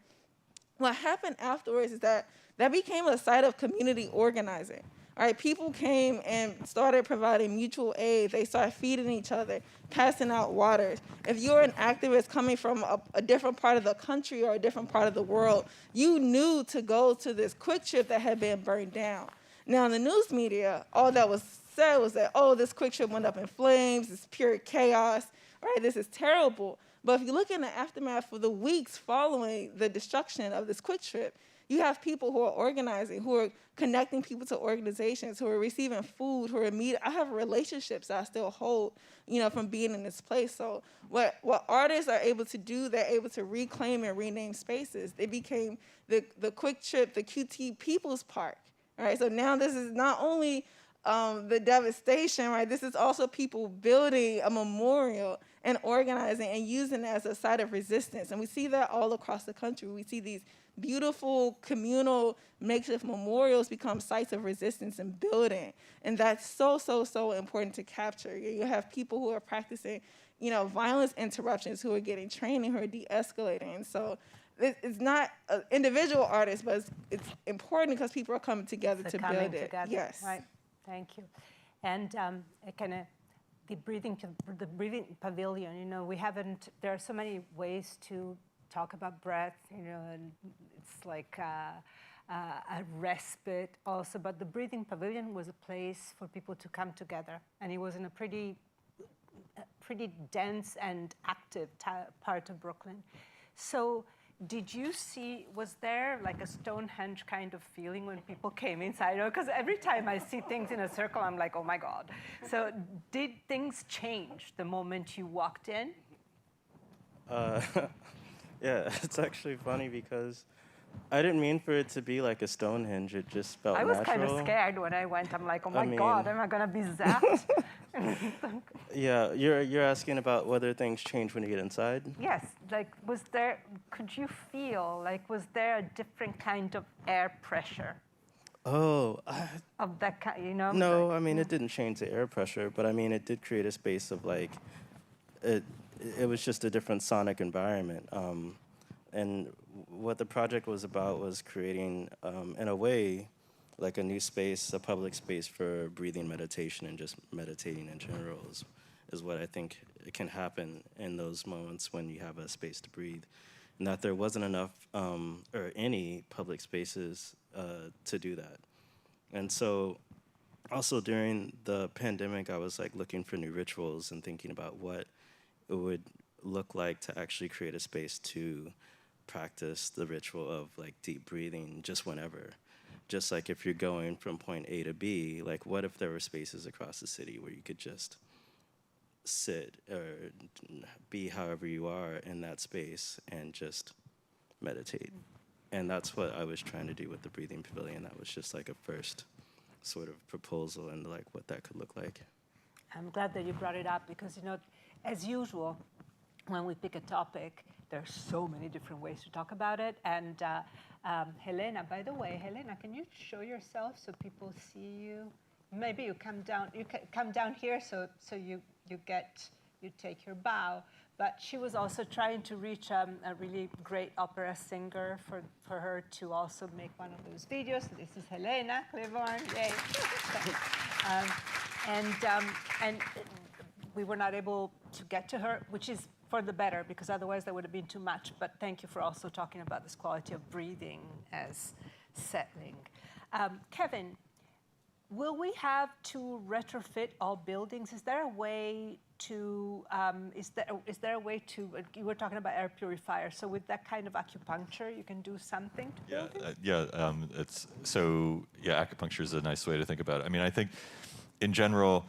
what happened afterwards is that became a site of community organizing. All right, people came and started providing mutual aid. They started feeding each other, passing out waters. If you're an activist coming from a different part of the country or a different part of the world, you knew to go to this Quick Trip that had been burned down. Now, in the news media, all that was said was that, oh, this Quick Trip went up in flames, it's pure chaos, right? This is terrible. But if you look in the aftermath for the weeks following the destruction of this Quick Trip, you have people who are organizing, who are connecting people to organizations, who are receiving food, who are meeting. I have relationships that I still hold, from being in this place. So what artists are able to do, they're able to reclaim and rename spaces. They became the Quick Trip, the QT People's Park, right? So now this is not only the devastation, right? This is also people building a memorial and organizing and using it as a site of resistance. And we see that all across the country. We see these beautiful communal makeshift memorials become sites of resistance and building. And that's so important to capture. You have people who are practicing, violence interruptions, who are getting training, who are de-escalating. And so it's not individual artists, but it's important because people are coming together to build it. Together. Yes. Right. Thank you. And the breathing pavilion, there are so many ways to talk about breath, and it's like a respite also, but the breathing pavilion was a place for people to come together, and it was in a pretty dense and active part of Brooklyn. So did you see, was there like a Stonehenge kind of feeling when people came inside? Because every time I see things in a circle, I'm like, oh my God. So did things change the moment you walked in? Yeah, it's actually funny because I didn't mean for it to be like a Stonehenge. It just felt natural. I was natural. kind of scared when I went. I'm like, oh my God, am I going to be zapped? Yeah, you're asking about whether things change when you get inside? Yes, could you feel, was there a different kind of air pressure? Oh. Of that kind, No, it didn't change the air pressure, but it did create a space of it was just a different sonic environment. And what the project was about was creating, in a way, like a new space, a public space for breathing meditation and just meditating in general is what I think can happen in those moments when you have a space to breathe. And that there wasn't enough or any public spaces to do that. And so also during the pandemic, I was looking for new rituals and thinking about what it would look like to actually create a space to practice the ritual of deep breathing just whenever. Just like if you're going from point A to B, what if there were spaces across the city where you could just sit or be however you are in that space and just meditate. And that's what I was trying to do with the breathing pavilion. That was just a first sort of proposal and what that could look like. I'm glad that you brought it up because, as usual, when we pick a topic, there's so many different ways to talk about it. And Helena, by the way, can you show yourself so people see you? Maybe you come down. You come down here so you take your bow. But she was also trying to reach a really great opera singer for her to also make one of those videos. So this is Helena Claiborne, yay! And we were not able to get to her, which is for the better, because otherwise that would have been too much. But thank you for also talking about this quality of breathing as settling. Kevin, will we have to retrofit all buildings? Is there a way to, is there a way to, you were talking about air purifiers, so with that kind of acupuncture, you can do something to buildings? Acupuncture is a nice way to think about it. I mean, I think in general,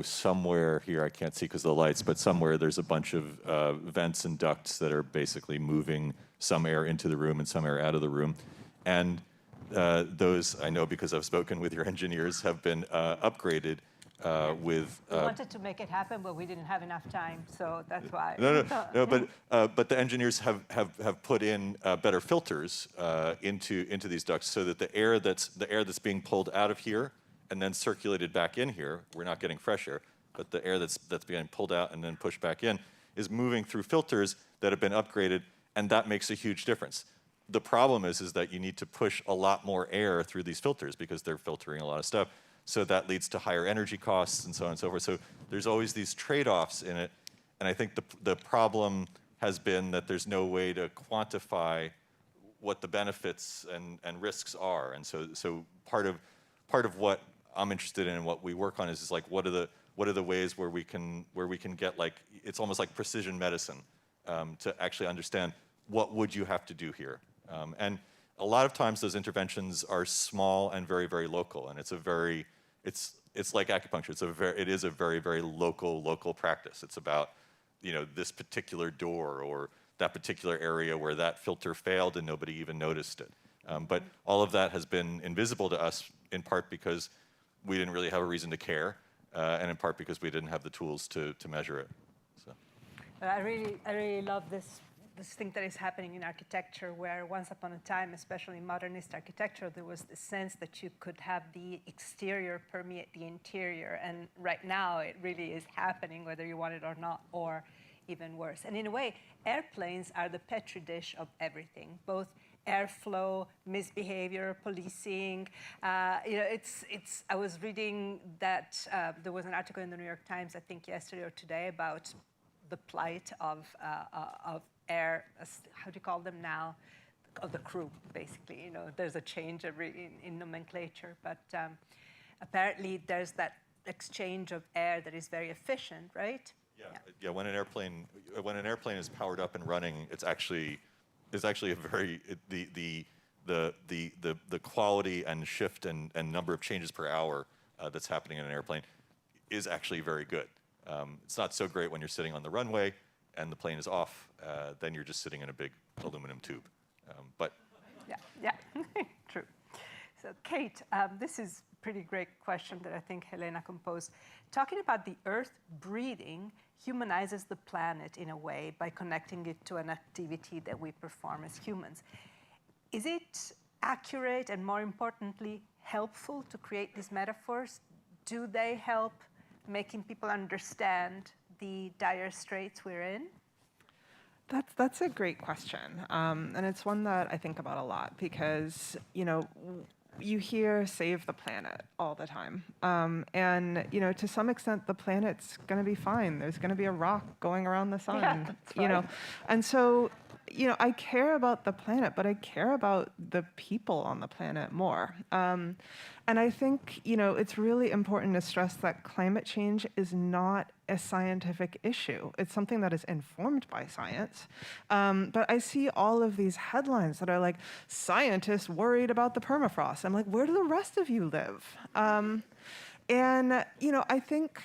somewhere here, I can't see because of the lights, but somewhere there's a bunch of vents and ducts that are basically moving some air into the room and some air out of the room. And those, I know because I've spoken with your engineers, have been upgraded with... we wanted to make it happen, but we didn't have enough time, so that's why. But the engineers have put in better filters into these ducts so that the air that's being pulled out of here and then circulated back in here, we're not getting fresh air, but the air that's being pulled out and then pushed back in is moving through filters that have been upgraded, and that makes a huge difference. The problem is that you need to push a lot more air through these filters because they're filtering a lot of stuff. So that leads to higher energy costs and so on and so forth. So there's always these trade-offs in it. And I think the problem has been that there's no way to quantify what the benefits and risks are. And so part of what I'm interested in and what we work on is like what are the ways where we can get, like, it's almost like precision medicine to actually understand what would you have to do here. And a lot of times those interventions are small and very, very local, and it's like acupuncture. It is a very, very local practice. It's about, this particular door or that particular area where that filter failed and nobody even noticed it. But all of that has been invisible to us in part because we didn't really have a reason to care, and in part because we didn't have the tools to measure it. So. I really love this thing that is happening in architecture, where once upon a time, especially in modernist architecture, there was the sense that you could have the exterior permeate the interior. And right now, it really is happening, whether you want it or not, or even worse. And in a way, airplanes are the petri dish of everything, both airflow, misbehavior, policing. I was reading that there was an article in the New York Times, I think yesterday or today, about the plight of air, how do you call them now? Of the crew, basically. There's a change in nomenclature, but apparently there's that exchange of air that is very efficient, right? Yeah. When an airplane is powered up and running, it's actually a very the quality and shift and number of changes per hour that's happening in an airplane is actually very good. It's not so great when you're sitting on the runway and the plane is off. Then you're just sitting in a big aluminum tube. Yeah, true. So Kate, this is a pretty great question that I think Helena composed. Talking about the Earth breathing humanizes the planet in a way by connecting it to an activity that we perform as humans. Is it accurate and, more importantly, helpful to create these metaphors? Do they help making people understand the dire straits we're in? That's a great question, and it's one that I think about a lot because you hear "save the planet" all the time, and to some extent the planet's going to be fine. There's going to be a rock going around the sun, that's right. And so I care about the planet, but I care about the people on the planet more. And I think, it's really important to stress that climate change is not a scientific issue. It's something that is informed by science. But I see all of these headlines that are like, scientists worried about the permafrost. I'm like, where do the rest of you live? I think,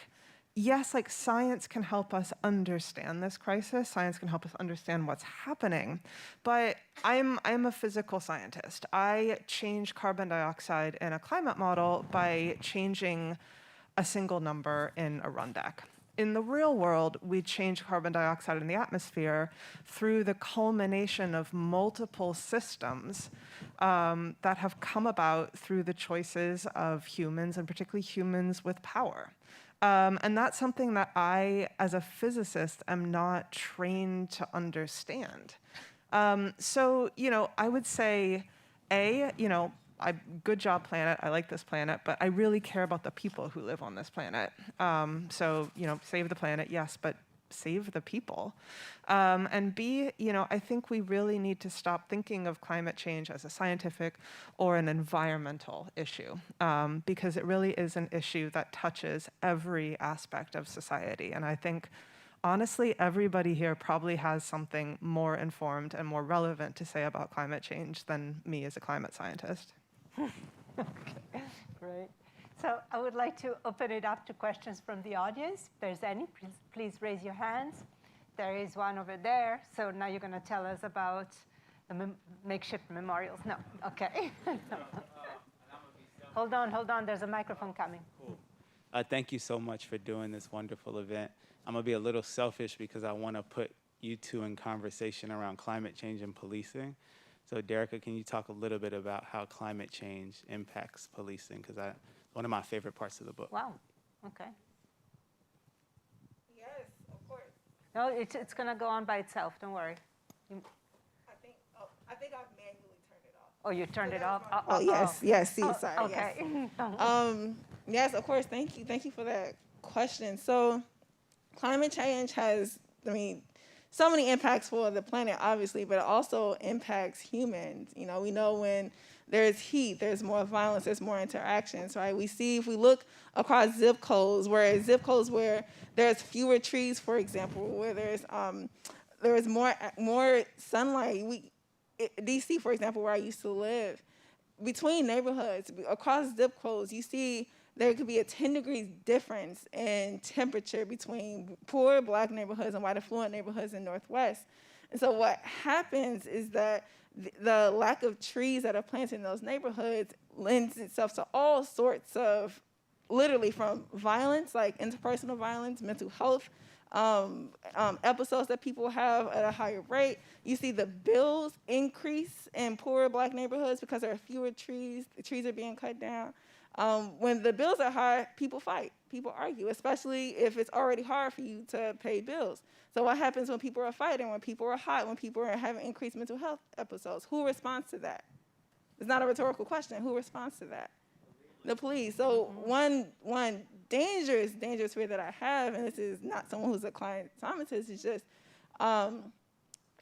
yes, science can help us understand this crisis. Science can help us understand what's happening. But I'm a physical scientist. I change carbon dioxide in a climate model by changing a single number in a rundeck. In the real world, we change carbon dioxide in the atmosphere through the culmination of multiple systems that have come about through the choices of humans, and particularly humans with power. And that's something that I, as a physicist, am not trained to understand. I would say, good job, planet. I like this planet, but I really care about the people who live on this planet. So, save the planet, yes, but save the people. And B, I think we really need to stop thinking of climate change as a scientific or an environmental issue, because it really is an issue that touches every aspect of society. And I think, honestly, everybody here probably has something more informed and more relevant to say about climate change than me as a climate scientist. Okay, great. So I would like to open it up to questions from the audience. If there's any, please raise your hands. There is one over there. So now you're going to tell us about the makeshift memorials. No, okay. Hold on. There's a microphone coming. Cool. Thank you so much for doing this wonderful event. I'm going to be a little selfish because I want to put you two in conversation around climate change and policing. So, Derica, can you talk a little bit about how climate change impacts policing? Because one of my favorite parts of the book. Wow. Okay. Yes, of course. No, it's going to go on by itself. Don't worry. I think I've manually turned it off. Oh, you turned it off? Yes. See, sorry. Okay. Yes. Yes, of course. Thank you for that question. So, climate change has, so many impacts for the planet, obviously, but it also impacts humans. We know when there's heat, there's more violence, there's more interactions, right? We see, if we look across zip codes where there's fewer trees, for example, where there's more sunlight. DC, for example, where I used to live, between neighborhoods, across zip codes, you see there could be a 10 degrees difference in temperature between poor Black neighborhoods and white affluent neighborhoods in Northwest. And so what happens is that the lack of trees that are planted in those neighborhoods lends itself to all sorts of, literally from violence, like interpersonal violence, mental health, episodes that people have at a higher rate. You see the bills increase in poorer Black neighborhoods because there are fewer trees. The trees are being cut down. When the bills are high, people fight, people argue, especially if it's already hard for you to pay bills. So what happens when people are fighting, when people are hot, when people are having increased mental health episodes? Who responds to that? It's not a rhetorical question. Who responds to that? The police. So one dangerous fear that I have, and this is not someone who's a climate scientist, is just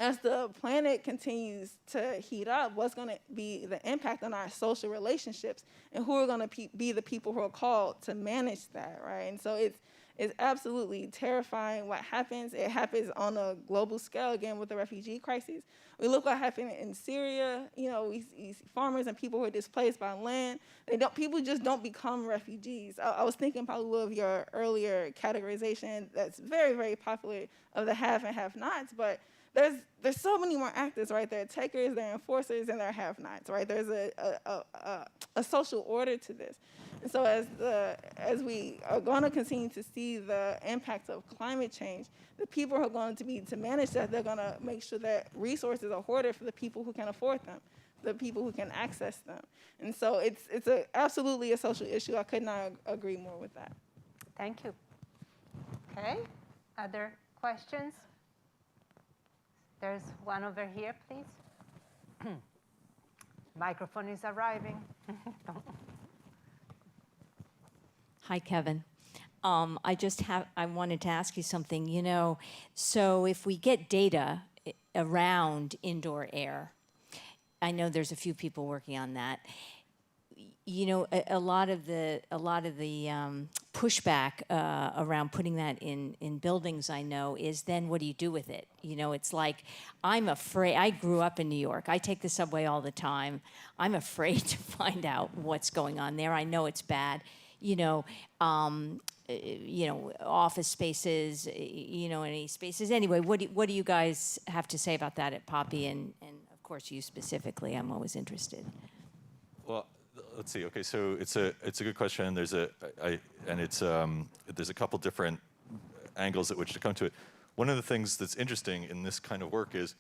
as the planet continues to heat up, what's going to be the impact on our social relationships, and who are going to be the people who are called to manage that, right? And so it's absolutely terrifying what happens. It happens on a global scale, again, with the refugee crisis. We look what happened in Syria. We see farmers and people who are displaced by land. People just don't become refugees. I was thinking probably of your earlier categorization that's very, very popular of the have and have-nots, but there's so many more actors, right? There are takers, there are enforcers, and there are have-nots, right? There's a social order to this. And so as we are going to continue to see the impacts of climate change, the people who are going to manage that, they're going to make sure that resources are hoarded for the people who can afford them, the people who can access them. And so it's absolutely a social issue. I could not agree more with that. Thank you. Okay, other questions? There's one over here, please. Microphone is arriving. Hi, Kevin. I wanted to ask you something. So if we get data around indoor air, I know there's a few people working on that. A lot of the pushback around putting that in buildings, I know, is then what do you do with it? It's like, I'm afraid. I grew up in New York. I take the subway all the time. I'm afraid to find out what's going on there. I know it's bad. Office spaces, any spaces. Anyway, what do you guys have to say about that at Poppy, and of course you specifically? I'm always interested. Well, let's see. Okay, so it's a good question. There's a couple different angles at which to come to it. One of the things that's interesting in this kind of work is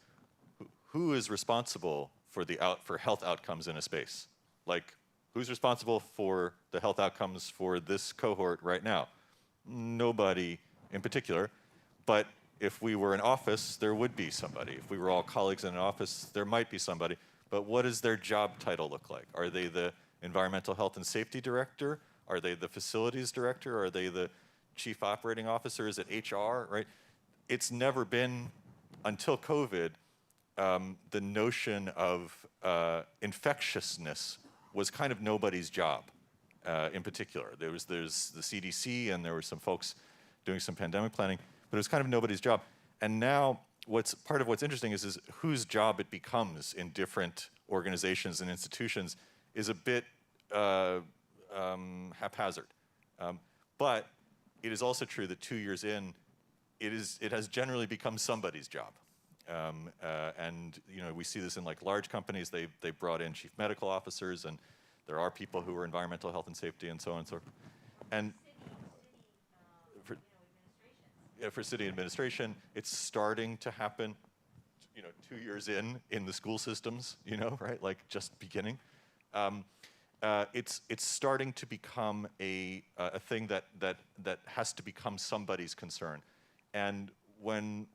who is responsible for for health outcomes in a space? Like, who's responsible for the health outcomes for this cohort right now? Nobody in particular, but if we were an office, there would be somebody. If we were all colleagues in an office, there might be somebody. but what does their job title look like? Are they the environmental health and safety director? Are they the facilities director? Are they the chief operating officer? Is it HR, right? It's never been, until COVID, the notion of infectiousness was kind of nobody's job in particular. There's the CDC and there were some folks doing some pandemic planning, but it was kind of nobody's job. And now part of what's interesting is whose job it becomes in different organizations and institutions is a bit haphazard. But it is also true that 2 years in, it has generally become somebody's job. And we see this in like large companies. They brought in chief medical officers, and there are people who are environmental health and safety and so on and so forth. And for city administration, it's starting to happen, 2 years in the school systems, right? Like just beginning. It's starting to become a thing that has to become somebody's concern. And when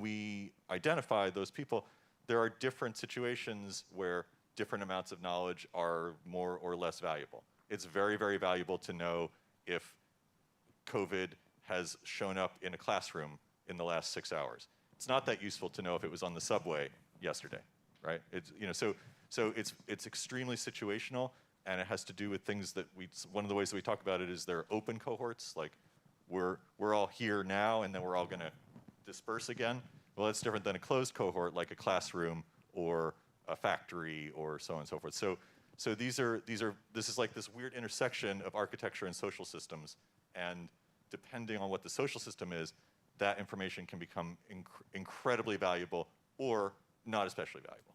we identify those people, there are different situations where different amounts of knowledge are more or less valuable. It's very, very valuable to know if COVID has shown up in a classroom in the last 6 hours. It's not that useful to know if it was on the subway yesterday, right? It's, so it's extremely situational, and it has to do with things that one of the ways that we talk about it is there are open cohorts, like we're all here now and then we're all gonna disperse again. Well, that's different than a closed cohort, like a classroom or a factory or so on and so forth. So this is like this weird intersection of architecture and social systems, and depending on what the social system is, that information can become incredibly valuable or not especially valuable.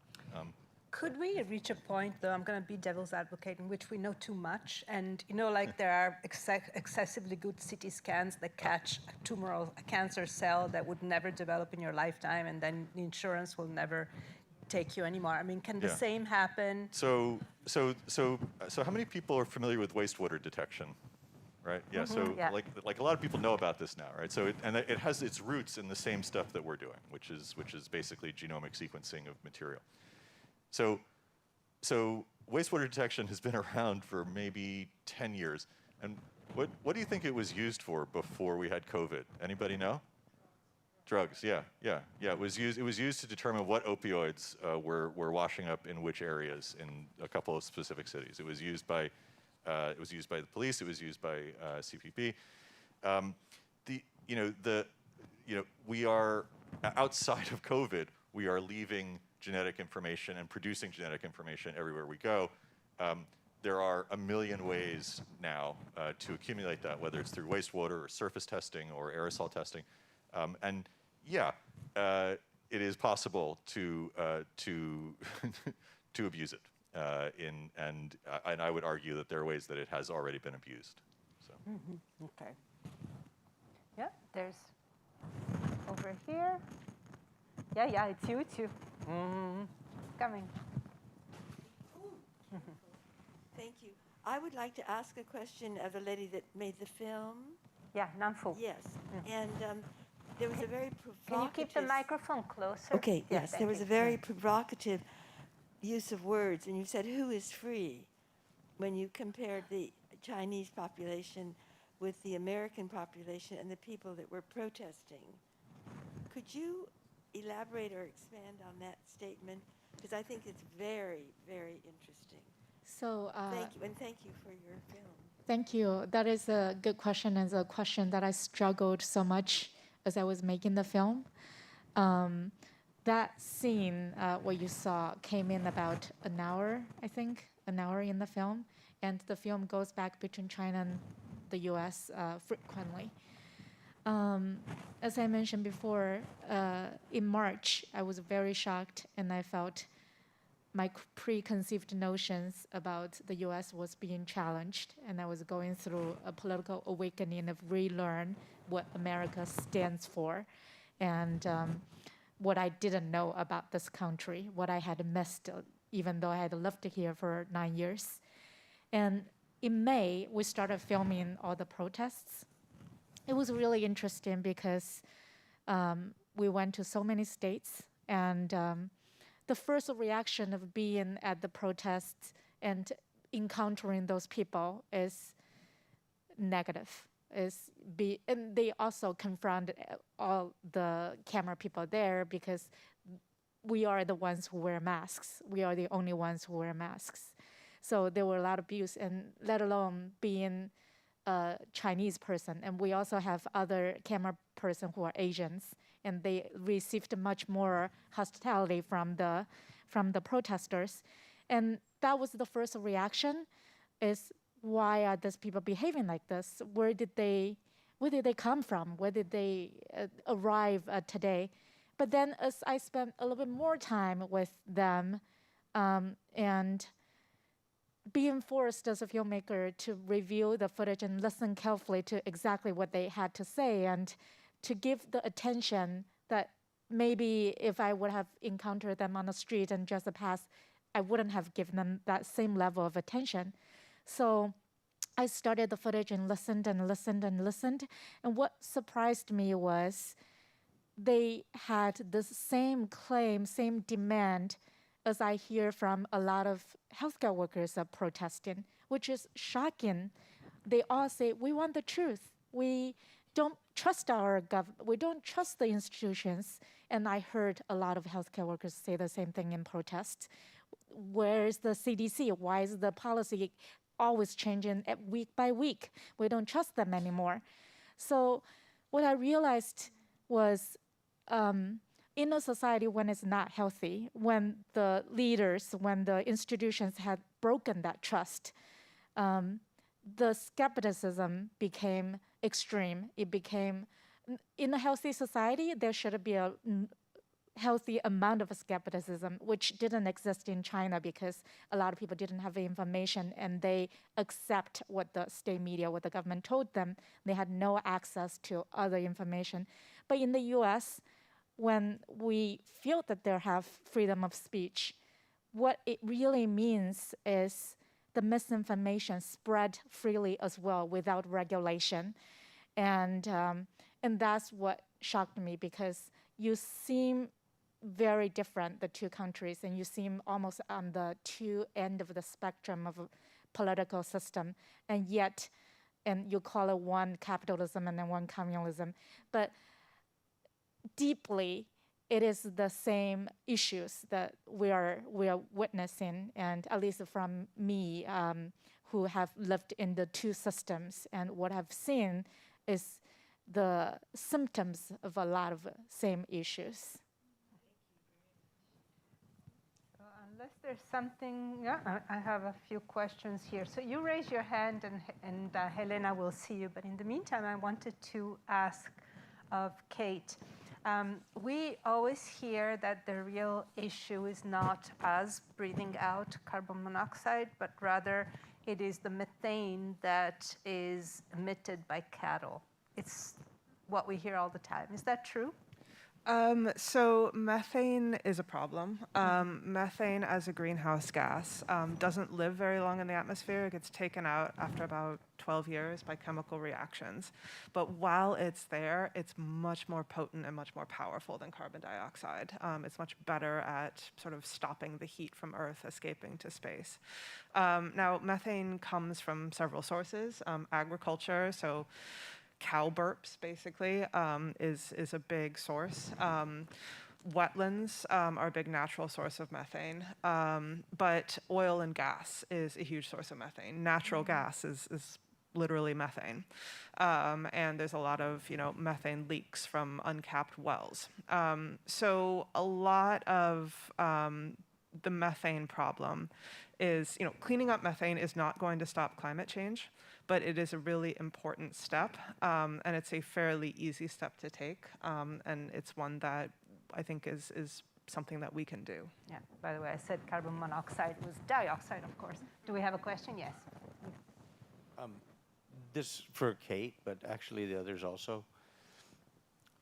Could we reach a point, though, I'm going to be devil's advocate, in which we know too much, and like there are excessively good CT scans that catch a tumor or a cancer cell that would never develop in your lifetime, and then the insurance will never take you anymore. I mean, can the same happen? So how many people are familiar with wastewater detection? Right. Yeah. So like a lot of people know about this now, right? So it has its roots in the same stuff that we're doing, which is basically genomic sequencing of material. So wastewater detection has been around for maybe 10 years. And what do you think it was used for before we had COVID? Anybody know? Drugs. Yeah. It was used to determine what opioids were washing up in which areas in a couple of specific cities. It was used by the police. It was used by CPP. We are outside of COVID. We are leaving genetic information and producing genetic information everywhere we go. There are a million ways now to accumulate that, whether it's through wastewater or surface testing or aerosol testing, and it is possible to abuse it. And I would argue that there are ways that it has already been abused. So. Okay. Yeah, there's over here. Yeah, it's you. Coming. Thank you. I would like to ask a question of the lady that made the film. Yeah, Nanfu. Yes, and there was a very provocative... Can you keep the microphone closer? Okay, yes, there was a very provocative use of words, and you said, who is free, when you compared the Chinese population with the American population and the people that were protesting. Could you elaborate or expand on that statement? Because I think it's very, very interesting. So thank you, and thank you for your film. Thank you. That is a good question, and a question that I struggled so much as I was making the film. That scene, what you saw, came in about an hour, I think, an hour in the film. And the film goes back between China and the US frequently. As I mentioned before, in March, I was very shocked, and I felt my preconceived notions about the US was being challenged, and I was going through a political awakening of relearn what America stands for, and what I didn't know about this country, what I had missed, even though I had lived here for 9 years. And in May, we started filming all the protests. It was really interesting because we went to so many states, and the first reaction of being at the protests and encountering those people is negative. And they also confront all the camera people there because we are the ones who wear masks. We are the only ones who wear masks. So there were a lot of abuse, and let alone being a Chinese person. And we also have other camera person who are Asians, and they received much more hospitality from the protesters. And that was the first reaction, is why are these people behaving like this? Where did they come from? Where did they arrive today? But then as I spent a little bit more time with them and being forced as a filmmaker to review the footage and listen carefully to exactly what they had to say and to give the attention that maybe if I would have encountered them on the street and just passed, I wouldn't have given them that same level of attention. So I started the footage and listened and listened and listened. And what surprised me was they had the same claim, same demand as I hear from a lot of healthcare workers are protesting, which is shocking. They all say, we want the truth. We don't trust our government. We don't trust the institutions. And I heard a lot of healthcare workers say the same thing in protests. Where's the CDC? Why is the policy always changing week by week? We don't trust them anymore. So what I realized was in a society when it's not healthy, when the leaders, when the institutions had broken that trust, the skepticism became extreme. It became, in a healthy society, there should be a healthy amount of skepticism, which didn't exist in China because a lot of people didn't have the information and they accept what the state media, what the government told them. They had no access to other information. But in the US, when we feel that they have freedom of speech, what it really means is the misinformation spread freely as well without regulation. And that's what shocked me, because you seem very different, the two countries, and you seem almost on the two ends of the spectrum of a political system, and yet, and you call it one capitalism and then one communism, but deeply, it is the same issues that we are witnessing, and at least from me, who have lived in the two systems, and what I've seen is the symptoms of a lot of same issues. Unless there's something, yeah, I have a few questions here. So you raise your hand, and Helena will see you. But in the meantime, I wanted to ask of Kate. We always hear that the real issue is not us breathing out carbon monoxide, but rather it is the methane that is emitted by cattle. It's what we hear all the time. Is that true? So methane is a problem. Methane as a greenhouse gas doesn't live very long in the atmosphere. It gets taken out after about 12 years by chemical reactions. But while it's there, it's much more potent and much more powerful than carbon dioxide. It's much better at sort of stopping the heat from Earth escaping to space. Now, methane comes from several sources. Agriculture, so cow burps, basically, is a big source. Wetlands are a big natural source of methane, but oil and gas is a huge source of methane. Natural gas is literally methane. And there's a lot of, methane leaks from uncapped wells. So a lot of the methane problem is, cleaning up methane is not going to stop climate change, but it is a really important step, and it's a fairly easy step to take, and it's one that I think is something that we can do. Yeah, by the way, I said carbon monoxide was dioxide, of course. Do we have a question? Yes. This for Kate, but actually the others also.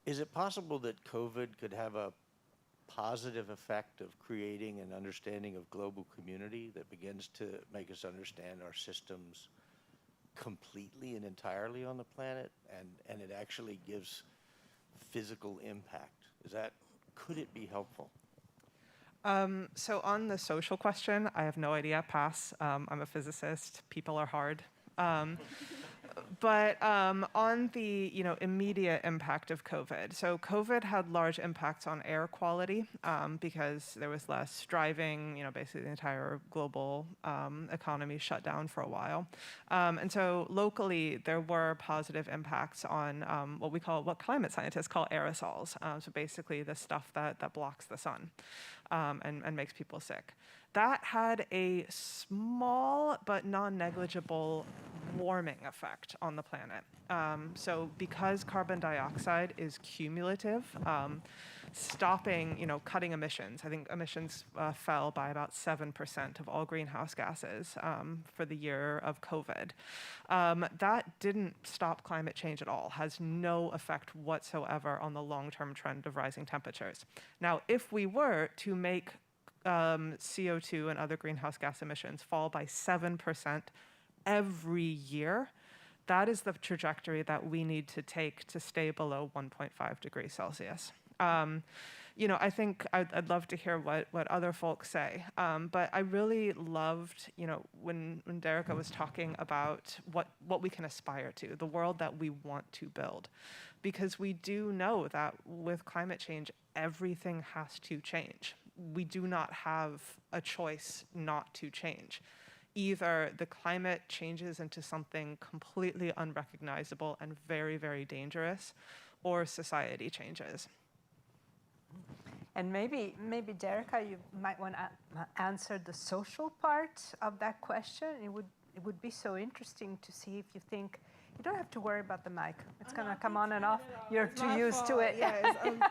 Is it possible that COVID could have a positive effect of creating an understanding of global community that begins to make us understand our systems completely and entirely on the planet, and it actually gives physical impact? Could it be helpful? So on the social question, I have no idea, pass. I'm a physicist, people are hard. But on the immediate impact of COVID, so COVID had large impacts on air quality because there was less driving. Basically the entire global economy shut down for a while, and so locally there were positive impacts on what climate scientists call aerosols. So basically the stuff that blocks the sun and makes people sick. That had a small but non-negligible warming effect on the planet. So because carbon dioxide is cumulative, cutting emissions, I think emissions fell by about 7% of all greenhouse gases for the year of COVID. That didn't stop climate change at all, has no effect whatsoever on the long-term trend of rising temperatures. Now, if we were to make CO2 and other greenhouse gas emissions fall by 7% every year, that is the trajectory that we need to take to stay below 1.5 degrees Celsius. I think I'd love to hear what other folks say, but I really loved, when Derica was talking about what we can aspire to, the world that we want to build, because we do know that with climate change, everything has to change. We do not have a choice not to change. Either the climate changes into something completely unrecognizable and very, very dangerous, or society changes. And maybe Derica, you might want to answer the social part of that question. It would be so interesting to see if you think. You don't have to worry about the mic. It's going to come on and off. You're too used to it. Yes.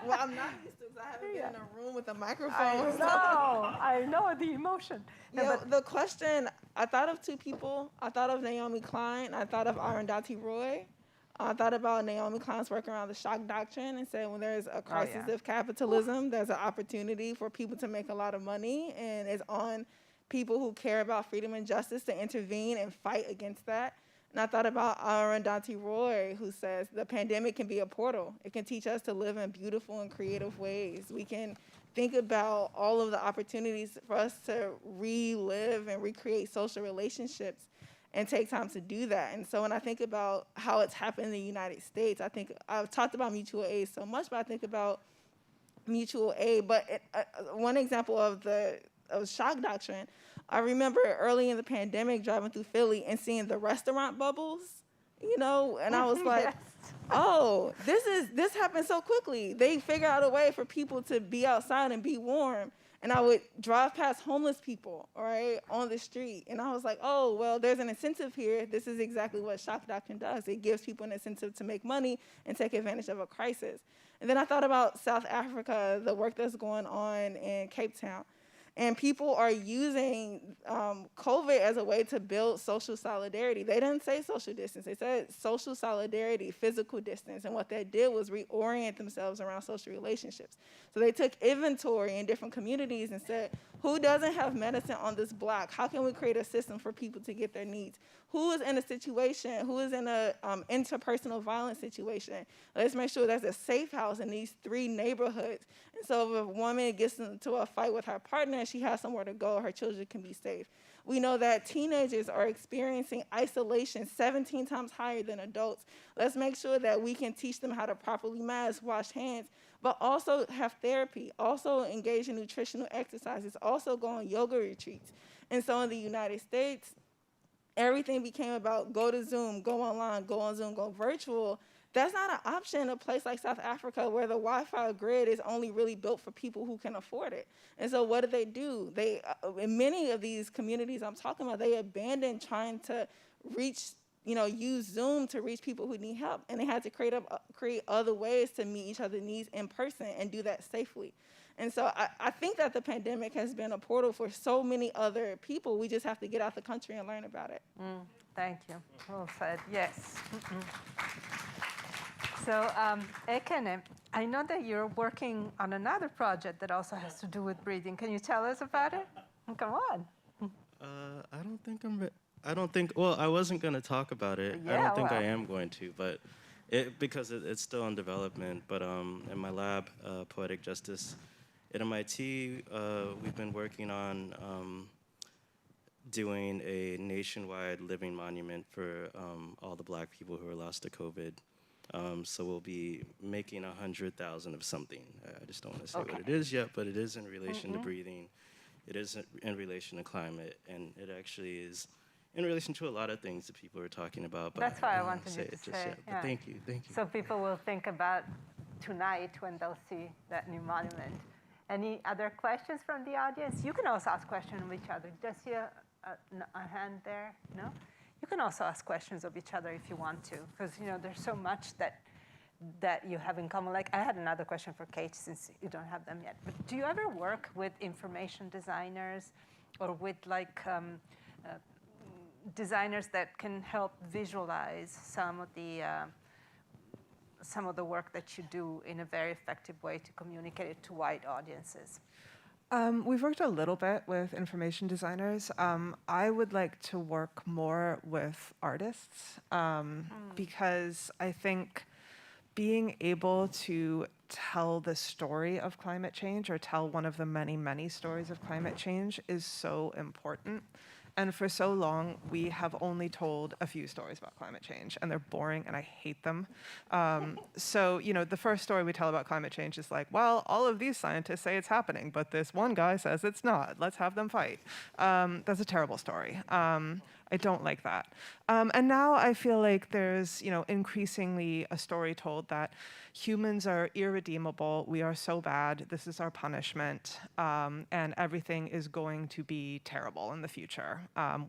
Well, I'm not used to it because I haven't been in a room with a microphone. I know the emotion. The question, I thought of two people. I thought of Naomi Klein. I thought of Arundhati Roy. I thought about Naomi Klein's work around the shock doctrine and said when there's a crisis of capitalism, there's an opportunity for people to make a lot of money, and it's on people who care about freedom and justice to intervene and fight against that. And I thought about Arundhati Roy, who says the pandemic can be a portal. It can teach us to live in beautiful and creative ways. We can think about all of the opportunities for us to relive and recreate social relationships and take time to do that. And so when I think about how it's happened in the United States, I've talked about mutual aid so much, but I think about mutual aid. But one example of shock doctrine, I remember early in the pandemic driving through Philly and seeing the restaurant bubbles, and I was like, yes. Oh, this happened so quickly. They figured out a way for people to be outside and be warm. And I would drive past homeless people, right, on the street. And I was like, oh, well, there's an incentive here. This is exactly what shock doctrine does. It gives people an incentive to make money and take advantage of a crisis. And then I thought about South Africa, the work that's going on in Cape Town. And people are using COVID as a way to build social solidarity. They didn't say social distance. They said social solidarity, physical distance. And what that did was reorient themselves around social relationships. So they took inventory in different communities and said, who doesn't have medicine on this block? How can we create a system for people to get their needs? Who is in a situation? Who is in a interpersonal violence situation? Let's make sure there's a safe house in these 3 neighborhoods. And so if a woman gets into a fight with her partner, she has somewhere to go, her children can be safe. We know that teenagers are experiencing isolation 17 times higher than adults. Let's make sure that we can teach them how to properly mask, wash hands, but also have therapy, also engage in nutritional exercises, also go on yoga retreats. And so in the United States, everything became about go to Zoom, go online, go on Zoom, go virtual. That's not an option in a place like South Africa where the Wi-Fi grid is only really built for people who can afford it. And so what do? They, in many of these communities I'm talking about, they abandoned trying to reach, use Zoom to reach people who need help. And they had to create other ways to meet each other's needs in person and do that safely. And so I think that the pandemic has been a portal for so many other people. We just have to get out the country and learn about it. Thank you. Well said. Yes. So, Ekene, I know that you're working on another project that also has to do with breathing. Can you tell us about it? Come on. Well, I wasn't going to talk about it. Yeah, I don't think I am going to, but because it's still in development. But in my lab, Poetic Justice, At MIT, we've been working on doing a nationwide living monument for all the Black people who were lost to COVID. So we'll be making 100,000 of something. I just don't want to say what it is yet, but it is in relation to breathing. It is in relation to climate, and it actually is in relation to a lot of things that people are talking about. But That's why I wanted say you to it just say. yet. But thank you. So people will think about tonight when they'll see that new monument. Any other questions from the audience? You can also ask questions of each other. Does you a hand there? No? You can also ask questions of each other if you want to, because there's so much that you have in common. Like I had another question for Kate, since you don't have them yet. But do you ever work with information designers or with designers that can help visualize some of the work that you do in a very effective way to communicate it to wide audiences? We've worked a little bit with information designers. I would like to work more with artists because I think being able to tell the story of climate change or tell one of the many, many stories of climate change is so important. And for so long, we have only told a few stories about climate change, and they're boring, and I hate them. So, the first story we tell about climate change is like, well, all of these scientists say it's happening, but this one guy says it's not. Let's have them fight. That's a terrible story. I don't like that. And now I feel like there's, increasingly a story told that humans are irredeemable. We are so bad. This is our punishment. And everything is going to be terrible in the future.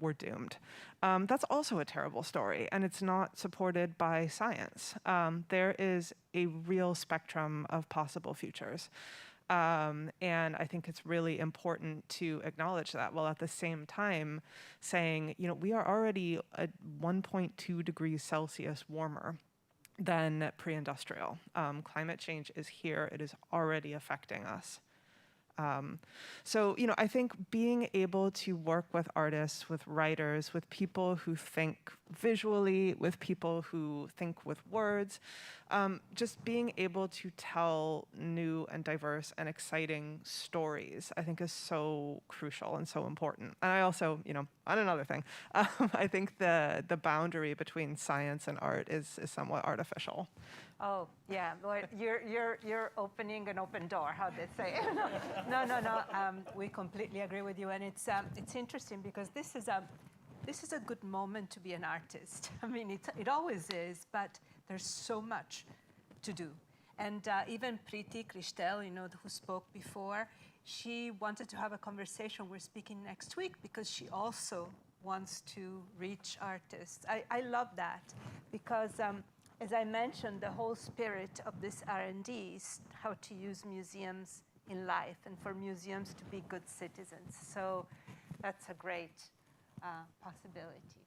We're doomed. That's also a terrible story, and it's not supported by science. There is a real spectrum of possible futures. And I think it's really important to acknowledge that, while at the same time saying, we are already at 1.2 degrees Celsius warmer than pre-industrial. Climate change is here. It is already affecting us. So, I think being able to work with artists, with writers, with people who think visually, with people who think with words, just being able to tell new and diverse and exciting stories, I think is so crucial and so important. And I also, on another thing, I think the boundary between science and art is somewhat artificial. Oh, yeah, well, you're opening an open door, how they say. No, we completely agree with you, and it's interesting because this is a good moment to be an artist. I mean, it always is, but there's so much to do. And even Preeti Krishtel, who spoke before, she wanted to have a conversation. We're speaking next week because she also wants to reach artists. I love that because as I mentioned, the whole spirit of this R&D is how to use museums in life and for museums to be good citizens. So that's a great possibility.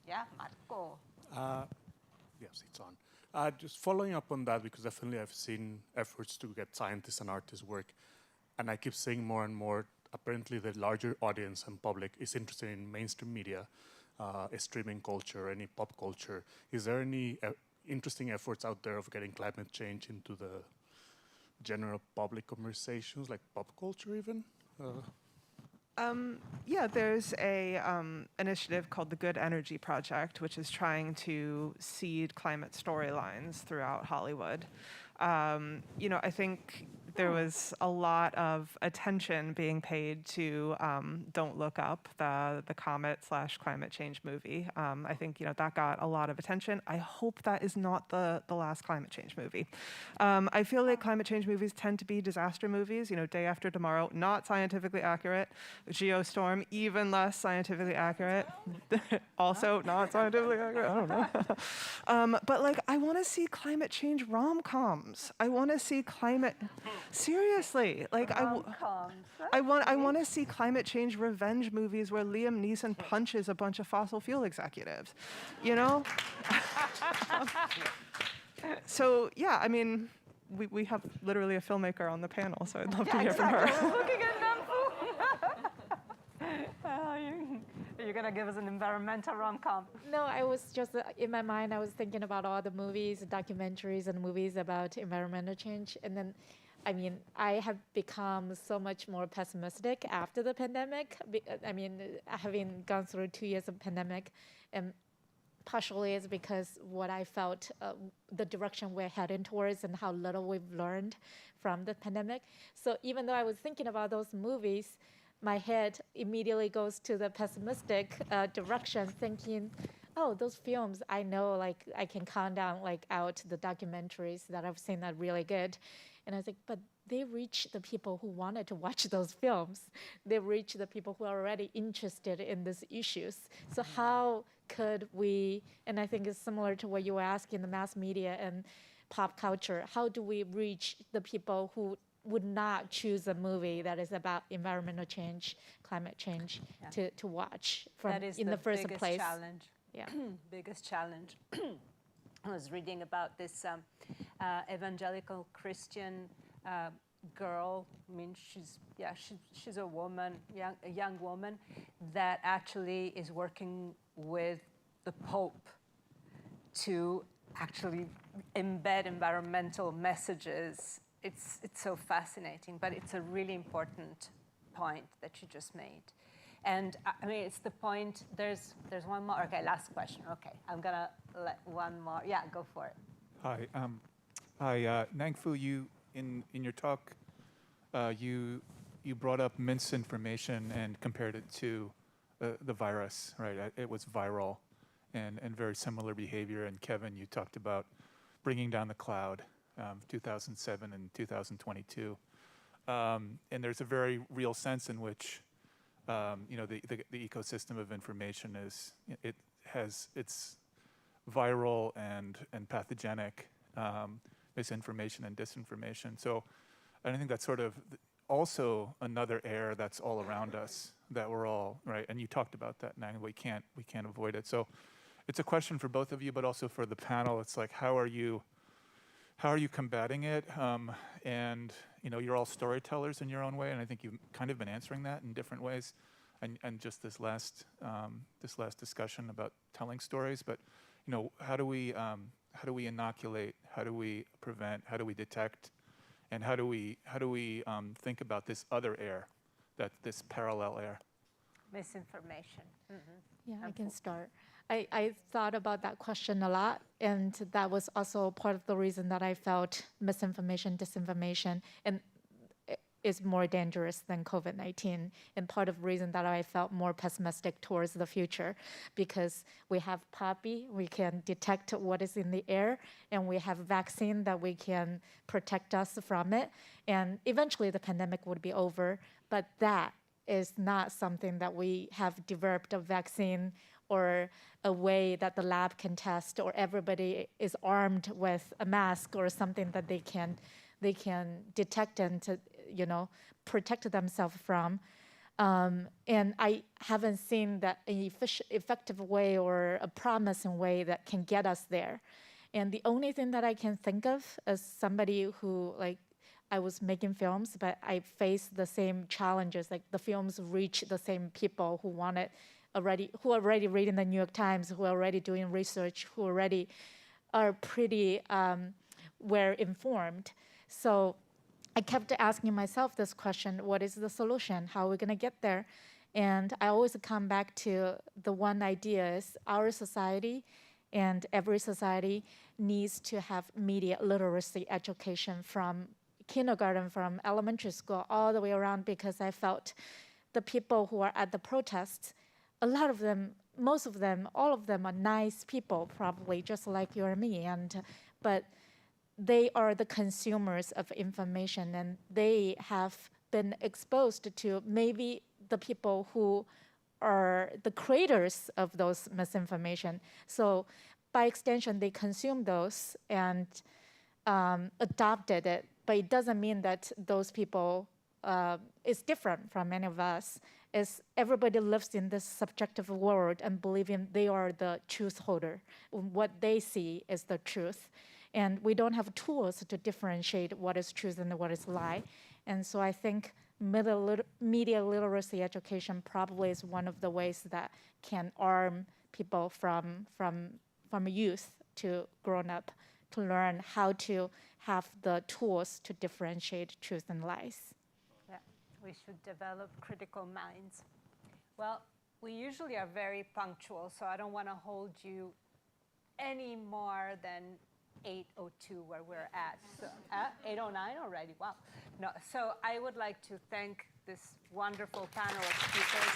Yeah, Marco. Yes, it's on. Just following up on that, because definitely I've seen efforts to get scientists and artists work, and I keep seeing more and more, apparently the larger audience and public is interested in mainstream media, streaming culture, any pop culture. Is there any interesting efforts out there of getting climate change into the general public conversations, like pop culture even? Yeah, there's a initiative called the Good Energy Project, which is trying to seed climate storylines throughout Hollywood. I think there was a lot of attention being paid to Don't Look Up, the comet/climate change movie. I think that got a lot of attention. I hope that is not the last climate change movie. I feel like climate change movies tend to be disaster movies. Day After Tomorrow, not scientifically accurate. Geostorm, even less scientifically accurate. Also not scientifically accurate. I don't know. But I want to see climate change rom-coms. I want to see climate. Seriously, I want to see climate change revenge movies where Liam Neeson punches a bunch of fossil fuel executives, So yeah, I mean, we have literally a filmmaker on the panel, so I'd love to hear from her. Looking at You're gonna give us an environmental rom-com. No, I was just, in my mind, I was thinking about all the movies, documentaries and movies about environmental change. And then I mean, I have become so much more pessimistic after the pandemic. I mean, having gone through 2 years of pandemic, and partially is because what I felt, the direction we're heading towards and how little we've learned from the pandemic. So even though I was thinking about those movies, my head immediately goes to the pessimistic direction, thinking, oh, those films, I know, like, I can count down, like, out the documentaries that I've seen that are really good. And I was like, but they reach the people who wanted to watch those films. They reach the people who are already interested in these issues. So how could we, and I think it's similar to what you were asking, the mass media and pop culture, how do we reach the people who would not choose a movie that is about environmental change, climate change, to watch from that is in the first biggest place? Challenge. Yeah. Biggest challenge. I was reading about this evangelical Christian girl. I mean, she's a woman, a young woman that actually is working with the Pope to actually embed environmental messages. It's so fascinating, but it's a really important point that you just made. And I mean, it's the point, there's one more. Okay, last question. Okay, I'm gonna let one more. Yeah, go for it. Hi, Nangfu, you, in your talk, you brought up misinformation and compared it to the virus, right? It was viral and very similar behavior. And Kevin, you talked about bringing down the cloud, 2007 and 2022. And there's a very real sense in which the ecosystem of information it's viral and pathogenic, misinformation and disinformation. So I think that's sort of also another air that's all around us, that we're all, right? And you talked about that, and we can't avoid it. So it's a question for both of you, but also for the panel. It's like, how are you combating it? And you're all storytellers in your own way, and I think you've kind of been answering that in different ways. And just this last discussion about telling stories, but how do we inoculate? How do we prevent? How do we detect? And how do we think about this other air, this parallel air? Misinformation. Mm-hmm. Yeah, I can start. I thought about that question a lot, and that was also part of the reason that I felt misinformation, disinformation, and is more dangerous than COVID-19, and part of the reason that I felt more pessimistic towards the future, because we have PAPI, we can detect what is in the air, and we have vaccine that we can protect us from it, and eventually the pandemic would be over, but that is not something that we have developed a vaccine or a way that the lab can test, or everybody is armed with a mask or something that they can detect and to protect themselves from. And I haven't seen that an effective way or a promising way that can get us there. And the only thing that I can think of as somebody who, like, I was making films, but I faced the same challenges. Like, the films reach the same people who are already reading the New York Times, who are already doing research, who already are pretty well informed. So I kept asking myself this question: what is the solution? How are we going to get there? And I always come back to the one idea is our society and every society needs to have media literacy education from kindergarten, from elementary school, all the way around, because I felt the people who are at the protests, a lot of them, most of them, all of them are nice people, probably just like you or me, but they are the consumers of information, and they have been exposed to maybe the people who are the creators of those misinformation. So by extension, they consume those and adopted it, but it doesn't mean that those people is different from any of us. Is everybody lives in this subjective world and believing they are the truth holder. What they see is the truth. And we don't have tools to differentiate what is truth and what is lie. And so I think media literacy education probably is one of the ways that can arm people from youth to grown up to learn how to have the tools to differentiate truth and lies. Yeah, we should develop critical minds. Well, we usually are very punctual, so I don't want to hold you any more than 8:02 where we're at. So 8:09 already, wow. No, so I would like to thank this wonderful panel of speakers.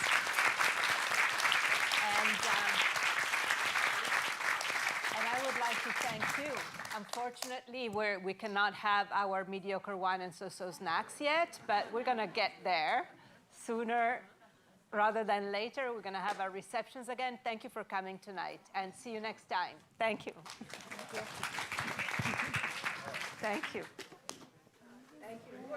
And I would like to thank you. Unfortunately, we cannot have our mediocre wine and so-so snacks yet, but we're going to get there sooner rather than later. We're going to have our receptions again. Thank you for coming tonight, and see you next time. Thank you. Thank you. Thank you.